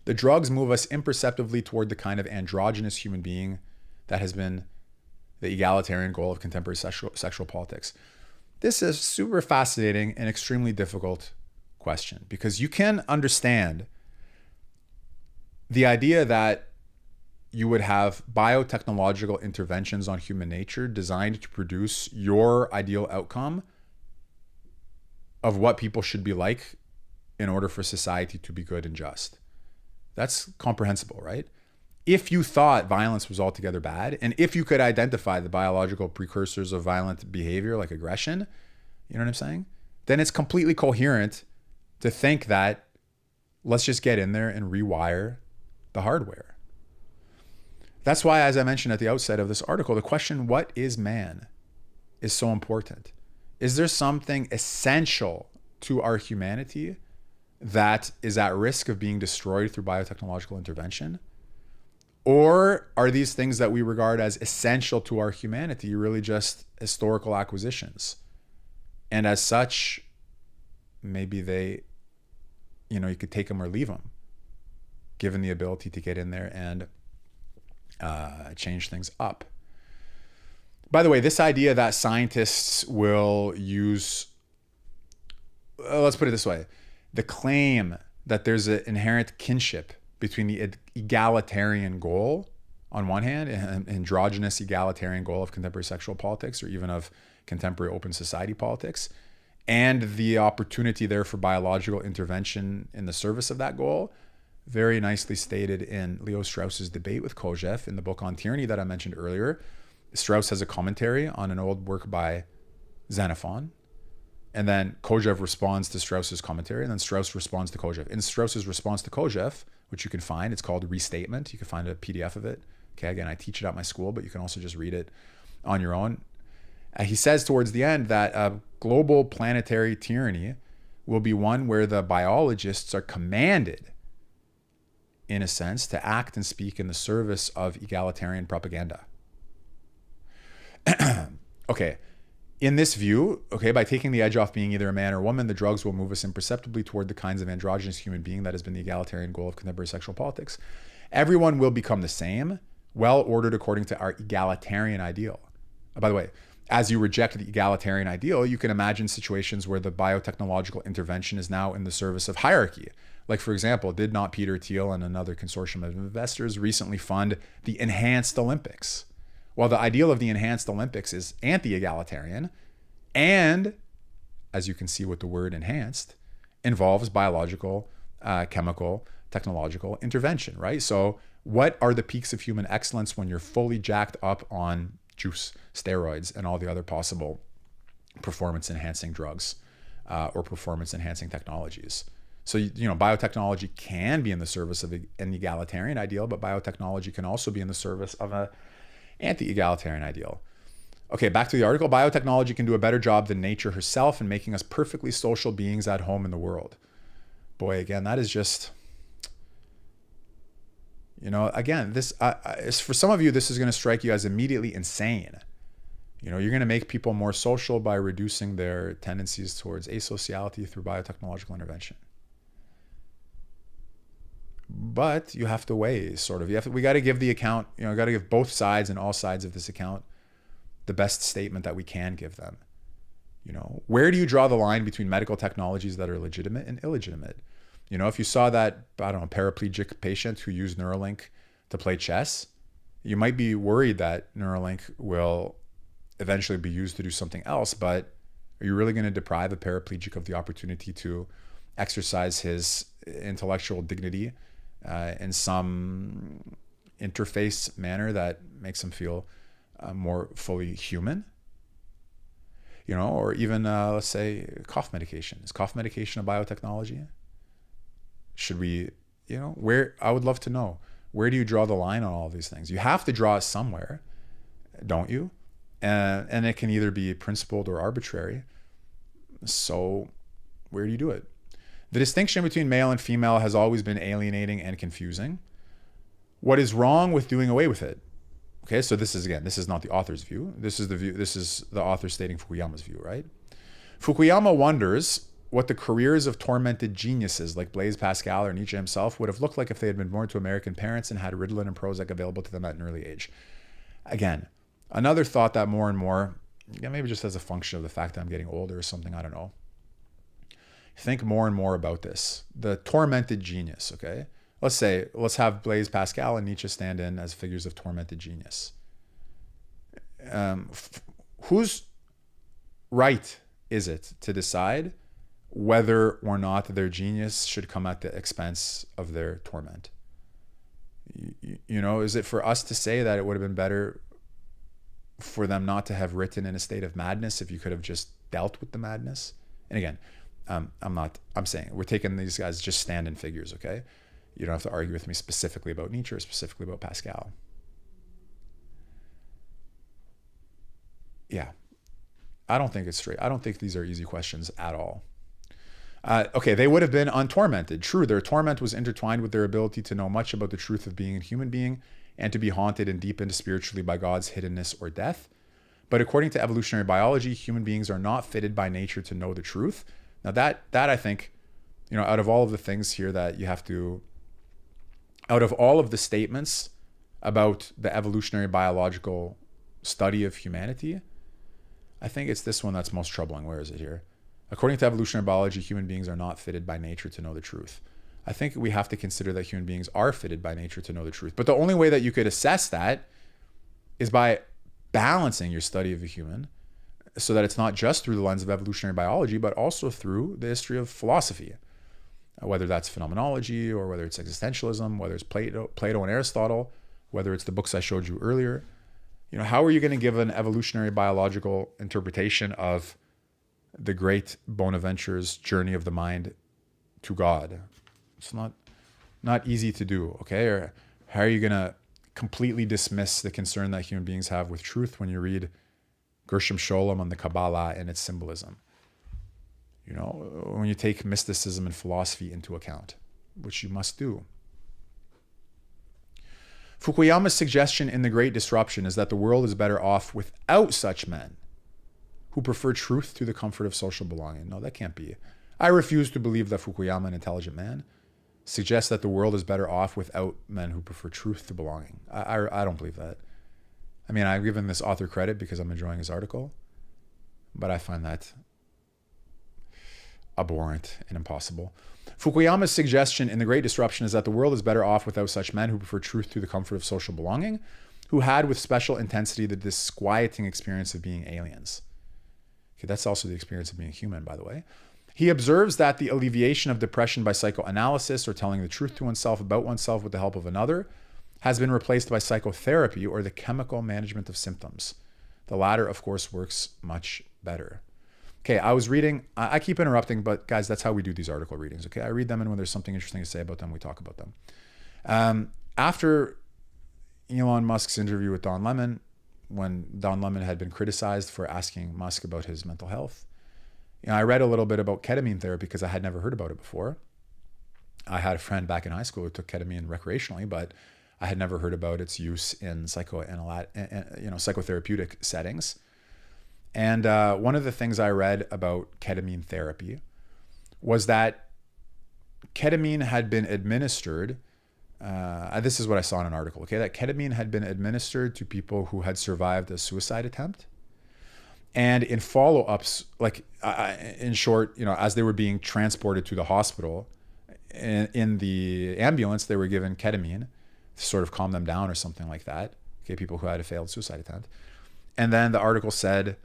the drugs move us imperceptibly toward the kind of androgynous human being that has been the egalitarian goal of contemporary sexual politics. This is super fascinating and extremely difficult question because you can understand the idea that you would have biotechnological interventions on human nature designed to produce your ideal outcome of what people should be like in order for society to be good and just. That's comprehensible, right? If you thought violence was altogether bad, and if you could identify the biological precursors of violent behavior like aggression, you know what I'm saying? Then it's completely coherent to think that let's just get in there and rewire the hardware. That's why, as I mentioned at the outset of this article, the question, what is man, is so important. Is there something essential to our humanity that is at risk of being destroyed through biotechnological intervention? Or are these things that we regard as essential to our humanity really just historical acquisitions? And as such, maybe they, you could take them or leave them, given the ability to get in there and change things up. By the way, this idea that scientists will use, let's put it this way, the claim that there's an inherent kinship between the egalitarian goal on one hand, and androgynous egalitarian goal of contemporary sexual politics, or even of contemporary open society politics, and the opportunity there for biological intervention in the service of that goal, very nicely stated in Leo Strauss's debate with Kojeve in the book on tyranny that I mentioned earlier. Strauss has a commentary on an old work by Xenophon, and then Kojeve responds to Strauss's commentary, and then Strauss responds to Kojeve. In Strauss's response to Kojeve, which you can find, it's called Restatement. You can find a PDF of it. Okay, again, I teach it at my school, but you can also just read it on your own. He says towards the end that a global planetary tyranny will be one where the biologists are commanded, in a sense, to act and speak in the service of egalitarian propaganda. Okay. In this view, by taking the edge off being either a man or woman, the drugs will move us imperceptibly toward the kinds of androgynous human being that has been the egalitarian goal of contemporary sexual politics. Everyone will become the same, well ordered according to our egalitarian ideal. By the way, as you reject the egalitarian ideal, you can imagine situations where the biotechnological intervention is now in the service of hierarchy. Like, for example, did not Peter Thiel and another consortium of investors recently fund the Enhanced Olympics? Well, the ideal of the Enhanced Olympics is anti-egalitarian, and, as you can see with the word enhanced, involves biological, chemical, technological intervention, right? So what are the peaks of human excellence when you're fully jacked up on juice, steroids, and all the other possible performance-enhancing drugs or performance-enhancing technologies? So, biotechnology can be in the service of an egalitarian ideal, but biotechnology can also be in the service of an anti-egalitarian ideal. Okay, back to the article. Biotechnology can do a better job than nature herself in making us perfectly social beings at home in the world. Boy, again, that is just, again, this for some of you, this is going to strike you as immediately insane. You're going to make people more social by reducing their tendencies towards asociality through biotechnological intervention. But you have to weigh, we got to give the account, got to give both sides and all sides of this account the best statement that we can give them. Where do you draw the line between medical technologies that are legitimate and illegitimate? If you saw that, I don't know, paraplegic patient who used Neuralink to play chess, you might be worried that Neuralink will eventually be used to do something else, but are you really going to deprive a paraplegic of the opportunity to exercise his intellectual dignity in some interface manner that makes him feel more fully human? Or even, let's say, cough medication. Is cough medication a biotechnology? Should we, where, I would love to know, where do you draw the line on all these things? You have to draw it somewhere, don't you? And it can either be principled or arbitrary. So where do you do it? The distinction between male and female has always been alienating and confusing. What is wrong with doing away with it? Okay, so this is not the author's view. This is the author stating Fukuyama's view, right? Fukuyama wonders what the careers of tormented geniuses like Blaise Pascal or Nietzsche himself would have looked like if they had been born to American parents and had Ritalin and Prozac available to them at an early age. Again, another thought that more and more, maybe just as a function of the fact that I'm getting older or something, I don't know, think more and more about this. The tormented genius, okay? Let's have Blaise Pascal and Nietzsche stand in as figures of tormented genius. Whose right is it to decide whether or not their genius should come at the expense of their torment? Is it for us to say that it would have been better for them not to have written in a state of madness if you could have just dealt with the madness? And again, I'm saying we're taking these guys just stand-in figures, okay? You don't have to argue with me specifically about Nietzsche or specifically about Pascal. Yeah. I don't think it's straight. I don't think these are easy questions at all. Okay, they would have been untormented. True, their torment was intertwined with their ability to know much about the truth of being a human being and to be haunted and deepened spiritually by God's hiddenness or death. But according to evolutionary biology, human beings are not fitted by nature to know the truth. Now that I think, out of all of the things here that you have to, out of all of the statements about the evolutionary biological study of humanity, I think it's this one that's most troubling. Where is it here? According to evolutionary biology, human beings are not fitted by nature to know the truth. I think we have to consider that human beings are fitted by nature to know the truth. But the only way that you could assess that is by balancing your study of a human so that it's not just through the lens of evolutionary biology, but also through the history of philosophy, whether that's phenomenology or whether it's existentialism, whether it's Plato and Aristotle, whether it's the books I showed you earlier. How are you going to give an evolutionary biological interpretation of the great Bonaventure's journey of the mind to God? It's not easy to do, okay? Or how are you going to completely dismiss the concern that human beings have with truth when you read Gershom Scholem on the Kabbalah and its symbolism? When you take mysticism and philosophy into account, which you must do. Fukuyama's suggestion in The Great Disruption is that the world is better off without such men who prefer truth to the comfort of social belonging. No, that can't be. I refuse to believe that Fukuyama, an intelligent man, suggests that the world is better off without men who prefer truth to belonging. I don't believe that. I mean, I've given this author credit because I'm enjoying his article, but I find that abhorrent and impossible. Fukuyama's suggestion in The Great Disruption is that the world is better off without such men who prefer truth to the comfort of social belonging, who had with special intensity the disquieting experience of being aliens. Okay, that's also the experience of being human, by the way. He observes that the alleviation of depression by psychoanalysis or telling the truth to oneself about oneself with the help of another has been replaced by psychotherapy or the chemical management of symptoms. The latter, of course, works much better. Okay, I was reading, I keep interrupting, but guys, that's how we do these article readings, okay? I read them, and when there's something interesting to say about them, we talk about them. After Elon Musk's interview with Don Lemon, when Don Lemon had been criticized for asking Musk about his mental health, I read a little bit about ketamine therapy because I had never heard about it before. I had a friend back in high school who took ketamine recreationally, but I had never heard about its use in psychotherapeutic settings. And one of the things I read about ketamine therapy was that ketamine had been administered, this is what I saw in an article, okay, that ketamine had been administered to people who had survived a suicide attempt. And in follow-ups, like in short, as they were being transported to the hospital, in the ambulance, they were given ketamine to sort of calm them down or something like that. Okay, people who had a failed suicide attempt. And then the article said,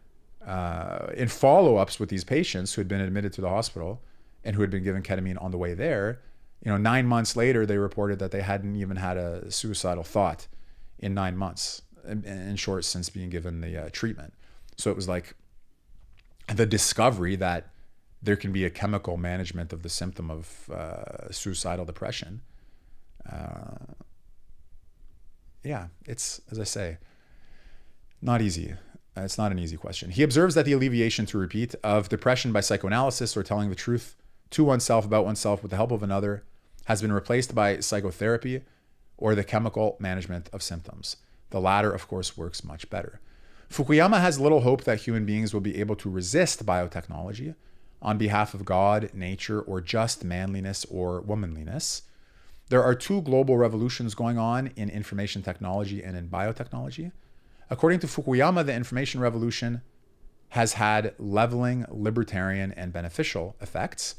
in follow-ups with these patients who had been admitted to the hospital and who had been given ketamine on the way there, 9 months later, they reported that they hadn't even had a suicidal thought in 9 months, in short, since being given the treatment. So it was like the discovery that there can be a chemical management of the symptom of suicidal depression. It's, as I say, not easy. It's not an easy question. He observes that the alleviation, to repeat, of depression by psychoanalysis or telling the truth to oneself about oneself with the help of another has been replaced by psychotherapy or the chemical management of symptoms. The latter, of course, works much better. Fukuyama has little hope that human beings will be able to resist biotechnology on behalf of God, nature, or just manliness or womanliness. There are two global revolutions going on in information technology and in biotechnology. According to Fukuyama, the information revolution has had leveling, libertarian, and beneficial effects.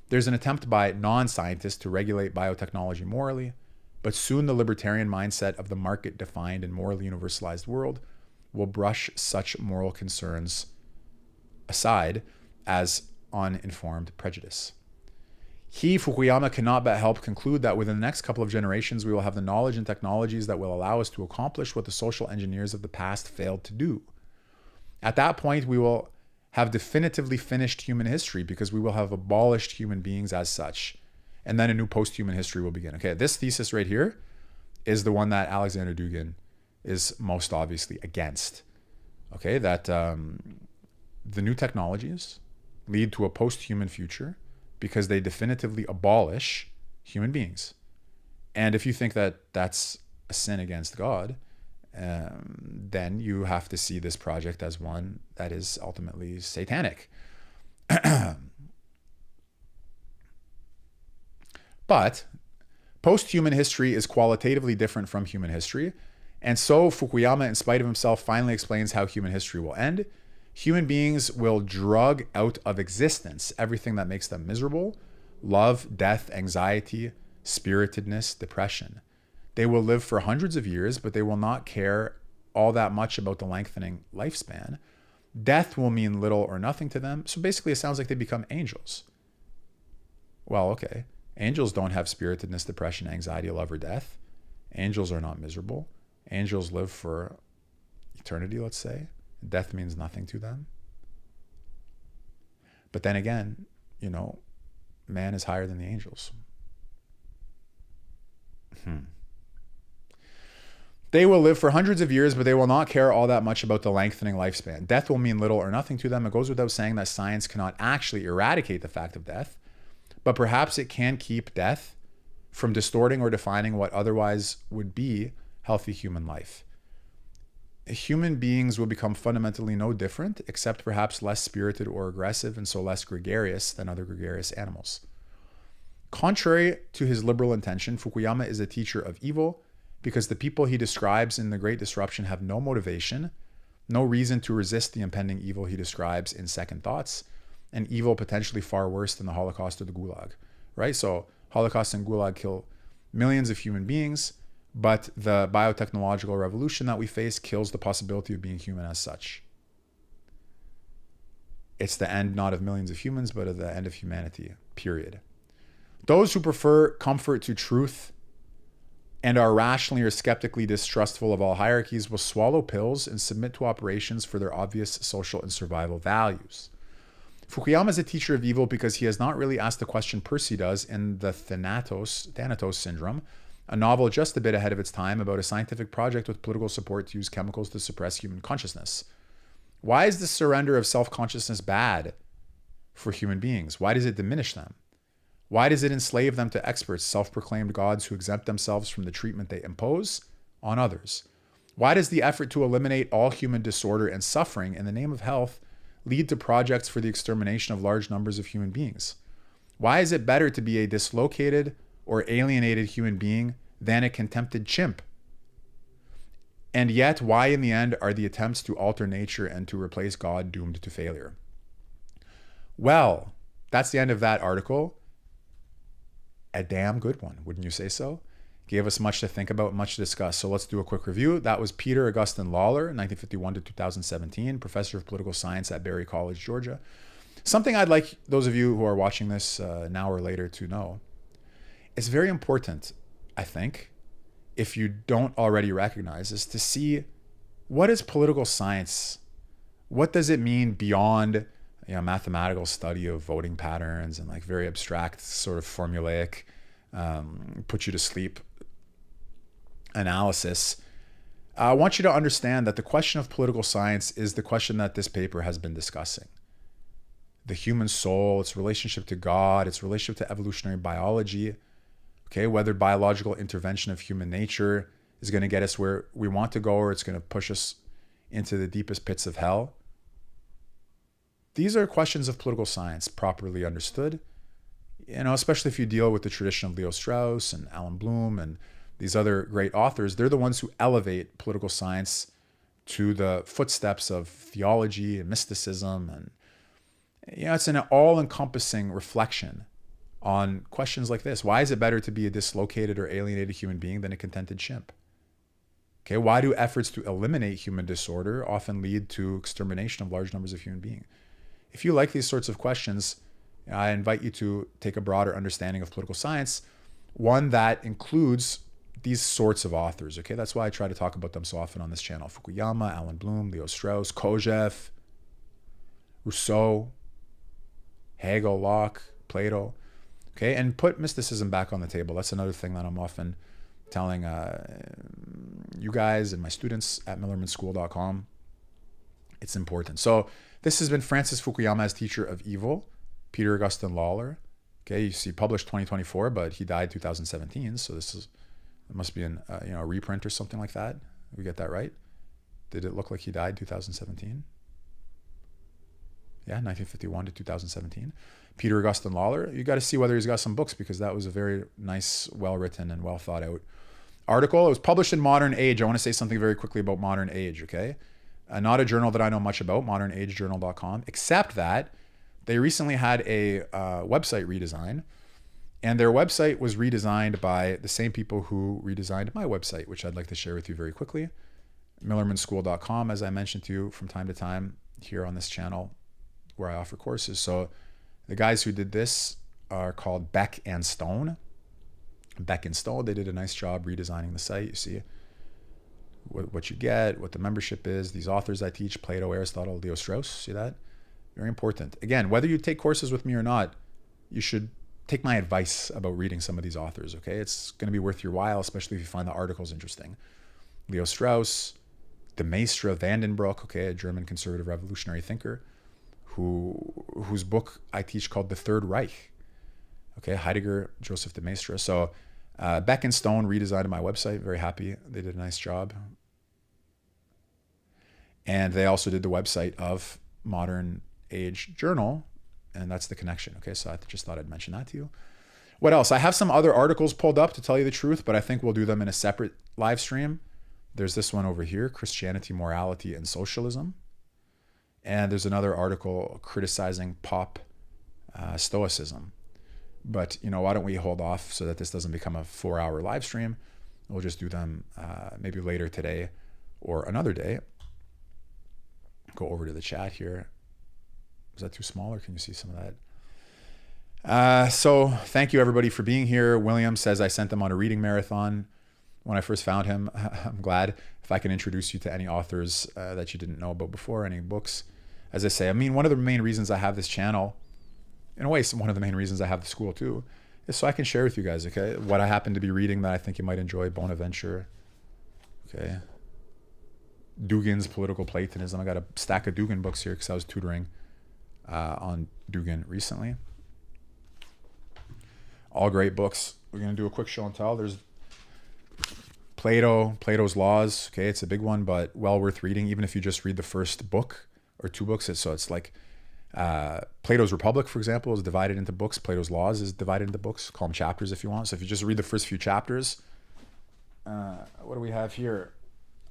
There's an attempt by non-scientists to regulate biotechnology morally, but soon the libertarian mindset of the market-defined and morally universalized world will brush such moral concerns aside as uninformed prejudice. He, Fukuyama, cannot but help conclude that within the next couple of generations, we will have the knowledge and technologies that will allow us to accomplish what the social engineers of the past failed to do. At that point, we will have definitively finished human history because we will have abolished human beings as such. And then a new post-human history will begin. Okay, this thesis right here is the one that Alexander Dugin is most obviously against. Okay, that the new technologies lead to a post-human future because they definitively abolish human beings. And if you think that that's a sin against God, then you have to see this project as one that is ultimately satanic. But post-human history is qualitatively different from human history. And so Fukuyama, in spite of himself, finally explains how human history will end. Human beings will drug out of existence everything that makes them miserable: love, death, anxiety, spiritedness, depression. They will live for hundreds of years, but they will not care all that much about the lengthening lifespan. Death will mean little or nothing to them. So basically, it sounds like they become angels. Well, okay. Angels don't have spiritedness, depression, anxiety, love, or death. Angels are not miserable. Angels live for eternity, let's say. Death means nothing to them. But then again, man is higher than the angels. They will live for hundreds of years, but they will not care all that much about the lengthening lifespan. Death will mean little or nothing to them. It goes without saying that science cannot actually eradicate the fact of death, but perhaps it can keep death from distorting or defining what otherwise would be healthy human life. Human beings will become fundamentally no different, except perhaps less spirited or aggressive, and so less gregarious than other gregarious animals. Contrary to his liberal intention, Fukuyama is a teacher of evil because the people he describes in The Great Disruption have no motivation, no reason to resist the impending evil he describes in Second Thoughts, an evil potentially far worse than the Holocaust or the Gulag, right? So Holocaust and Gulag kill millions of human beings, but the biotechnological revolution that we face kills the possibility of being human as such. It's the end not of millions of humans, but of the end of humanity, period. Those who prefer comfort to truth and are rationally or skeptically distrustful of all hierarchies will swallow pills and submit to operations for their obvious social and survival values. Fukuyama is a teacher of evil because he has not really asked the question Percy does in the Thanatos Syndrome, a novel just a bit ahead of its time about a scientific project with political support to use chemicals to suppress human consciousness. Why is the surrender of self-consciousness bad for human beings? Why does it diminish them? Why does it enslave them to experts, self-proclaimed gods who exempt themselves from the treatment they impose on others? Why does the effort to eliminate all human disorder and suffering in the name of health lead to projects for the extermination of large numbers of human beings? Why is it better to be a dislocated or alienated human being than a contemplated chimp? And yet, why in the end are the attempts to alter nature and to replace God doomed to failure? Well, that's the end of that article. A damn good one, wouldn't you say so? Gave us much to think about, much to discuss. So let's do a quick review. That was Peter Augustine Lawler, 1951 to 2017, professor of political science at Berry College, Georgia. Something I'd like those of you who are watching this now or later to know. It's very important, I think, if you don't already recognize, is to see what is political science? What does it mean beyond mathematical study of voting patterns and like very abstract sort of formulaic, put you to sleep analysis? I want you to understand that the question of political science is the question that this paper has been discussing. The human soul, its relationship to God, its relationship to evolutionary biology, okay, whether biological intervention of human nature is going to get us where we want to go or it's going to push us into the deepest pits of hell. These are questions of political science properly understood, especially if you deal with the tradition of Leo Strauss and Alan Bloom and these other great authors. They're the ones who elevate political science to the footsteps of theology and mysticism. And, it's an all-encompassing reflection on questions like this. Why is it better to be a dislocated or alienated human being than a contented chimp? Okay, why do efforts to eliminate human disorder often lead to extermination of large numbers of human beings? If you like these sorts of questions, I invite you to take a broader understanding of political science, one that includes these sorts of authors, okay? That's why I try to talk about them so often on this channel. Fukuyama, Alan Bloom, Leo Strauss, Kojeve, Rousseau, Hegel, Locke, Plato, okay? And put mysticism back on the table. That's another thing that I'm often telling you guys and my students at millermanschool.com. It's important. So this has been Francis Fukuyama as teacher of evil, Peter Augustine Lawler. Okay, you see published 2024, but he died 2017. So it must be a reprint or something like that. We get that right? Did it look like he died 2017? Yeah, 1951 to 2017. Peter Augustine Lawler. You got to see whether he's got some books, because that was a very nice, well-written and well thought out article. It was published in Modern Age. I want to say something very quickly about Modern Age, okay? Not a journal that I know much about, modernagejournal.com, except that they recently had a website redesign, and their website was redesigned by the same people who redesigned my website, which I'd like to share with you very quickly. millermanschool.com, as I mentioned to you from time to time here on this channel where I offer courses. So the guys who did this are called Beck and Stone. Beck and Stone, they did a nice job redesigning the site. You see what you get, what the membership is, these authors I teach, Plato, Aristotle, Leo Strauss, see that? Very important. Again, whether you take courses with me or not, you should take my advice about reading some of these authors, okay? It's going to be worth your while, especially if you find the articles interesting. Leo Strauss, de Maistre Vandenbroek, okay, a German conservative revolutionary thinker, whose book I teach called The Third Reich, okay, Heidegger, Joseph de Maistre. So Beck and Stone redesigned my website. Very happy. They did a nice job. And they also did the website of Modern Age Journal, and that's the connection. Okay, so I just thought I'd mention that to you. What else? I have some other articles pulled up, to tell you the truth, but I think we'll do them in a separate live stream. There's this one over here, Christianity, Morality, and Socialism. And there's another article criticizing pop stoicism. But, why don't we hold off so that this doesn't become a 4-hour live stream? We'll just do them maybe later today or another day. Go over to the chat here. Is that too small, or can you see some of that? So thank you everybody for being here. William says I sent them on a reading marathon when I first found him. I'm glad. If I can introduce you to any authors that you didn't know about before, any books. As I say, one of the main reasons I have this channel, in a way, one of the main reasons I have the school too, is so I can share with you guys, okay, what I happen to be reading that I think you might enjoy. Bonaventure, okay, Dugin's Political Platonism. I got a stack of Dugin books here because I was tutoring on Dugin recently. All great books. We're going to do a quick show and tell. There's Plato's Laws. Okay, it's a big one, but well worth reading, even if you just read the first book or two books. So it's like Plato's Republic, for example, is divided into books. Plato's Laws is divided into books. Call them chapters if you want. So if you just read the first few chapters, what do we have here?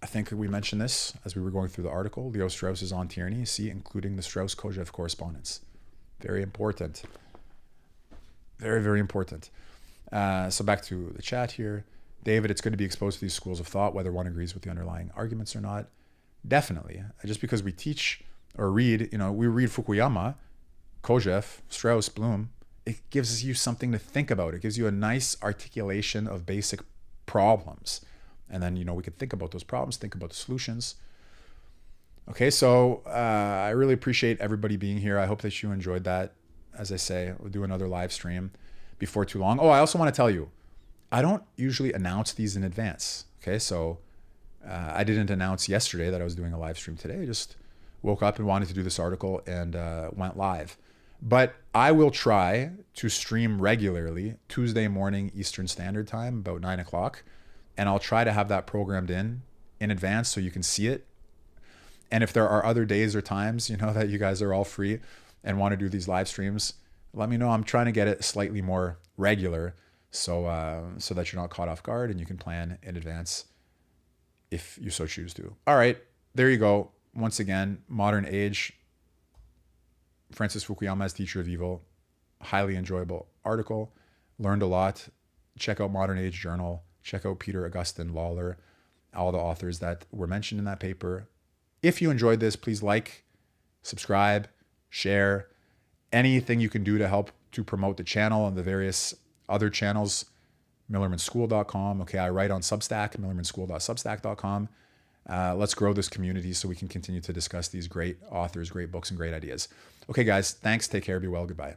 I think we mentioned this as we were going through the article. Leo Strauss is on tyranny, see, including the Strauss-Kojeve correspondence. Very important. Very, very important. So back to the chat here. David, it's good to be exposed to these schools of thought, whether one agrees with the underlying arguments or not. Definitely. Just because we teach or read, we read Fukuyama, Kojeve, Strauss, Bloom, it gives you something to think about. It gives you a nice articulation of basic problems. And then, we could think about those problems, think about the solutions. Okay, so I really appreciate everybody being here. I hope that you enjoyed that. As I say, we'll do another live stream before too long. Oh, I also want to tell you, I don't usually announce these in advance. Okay, so I didn't announce yesterday that I was doing a live stream today. I just woke up and wanted to do this article and went live. But I will try to stream regularly Tuesday morning Eastern Standard Time, about 9 o'clock. And I'll try to have that programmed in advance so you can see it. And if there are other days or times, that you guys are all free and want to do these live streams, let me know. I'm trying to get it slightly more regular so that you're not caught off guard and you can plan in advance if you so choose to. All right, there you go. Once again, Modern Age, Francis Fukuyama as Teacher of Evil, highly enjoyable article. Learned a lot. Check out Modern Age Journal. Check out Peter Augustine Lawler, all the authors that were mentioned in that paper. If you enjoyed this, please like, subscribe, share, anything you can do to help to promote the channel and the various other channels. MillermanSchool.com. Okay, I write on Substack, MillermanSchool.substack.com. Let's grow this community so we can continue to discuss these great authors, great books, and great ideas. Okay, guys, thanks. Take care. Be well. Goodbye.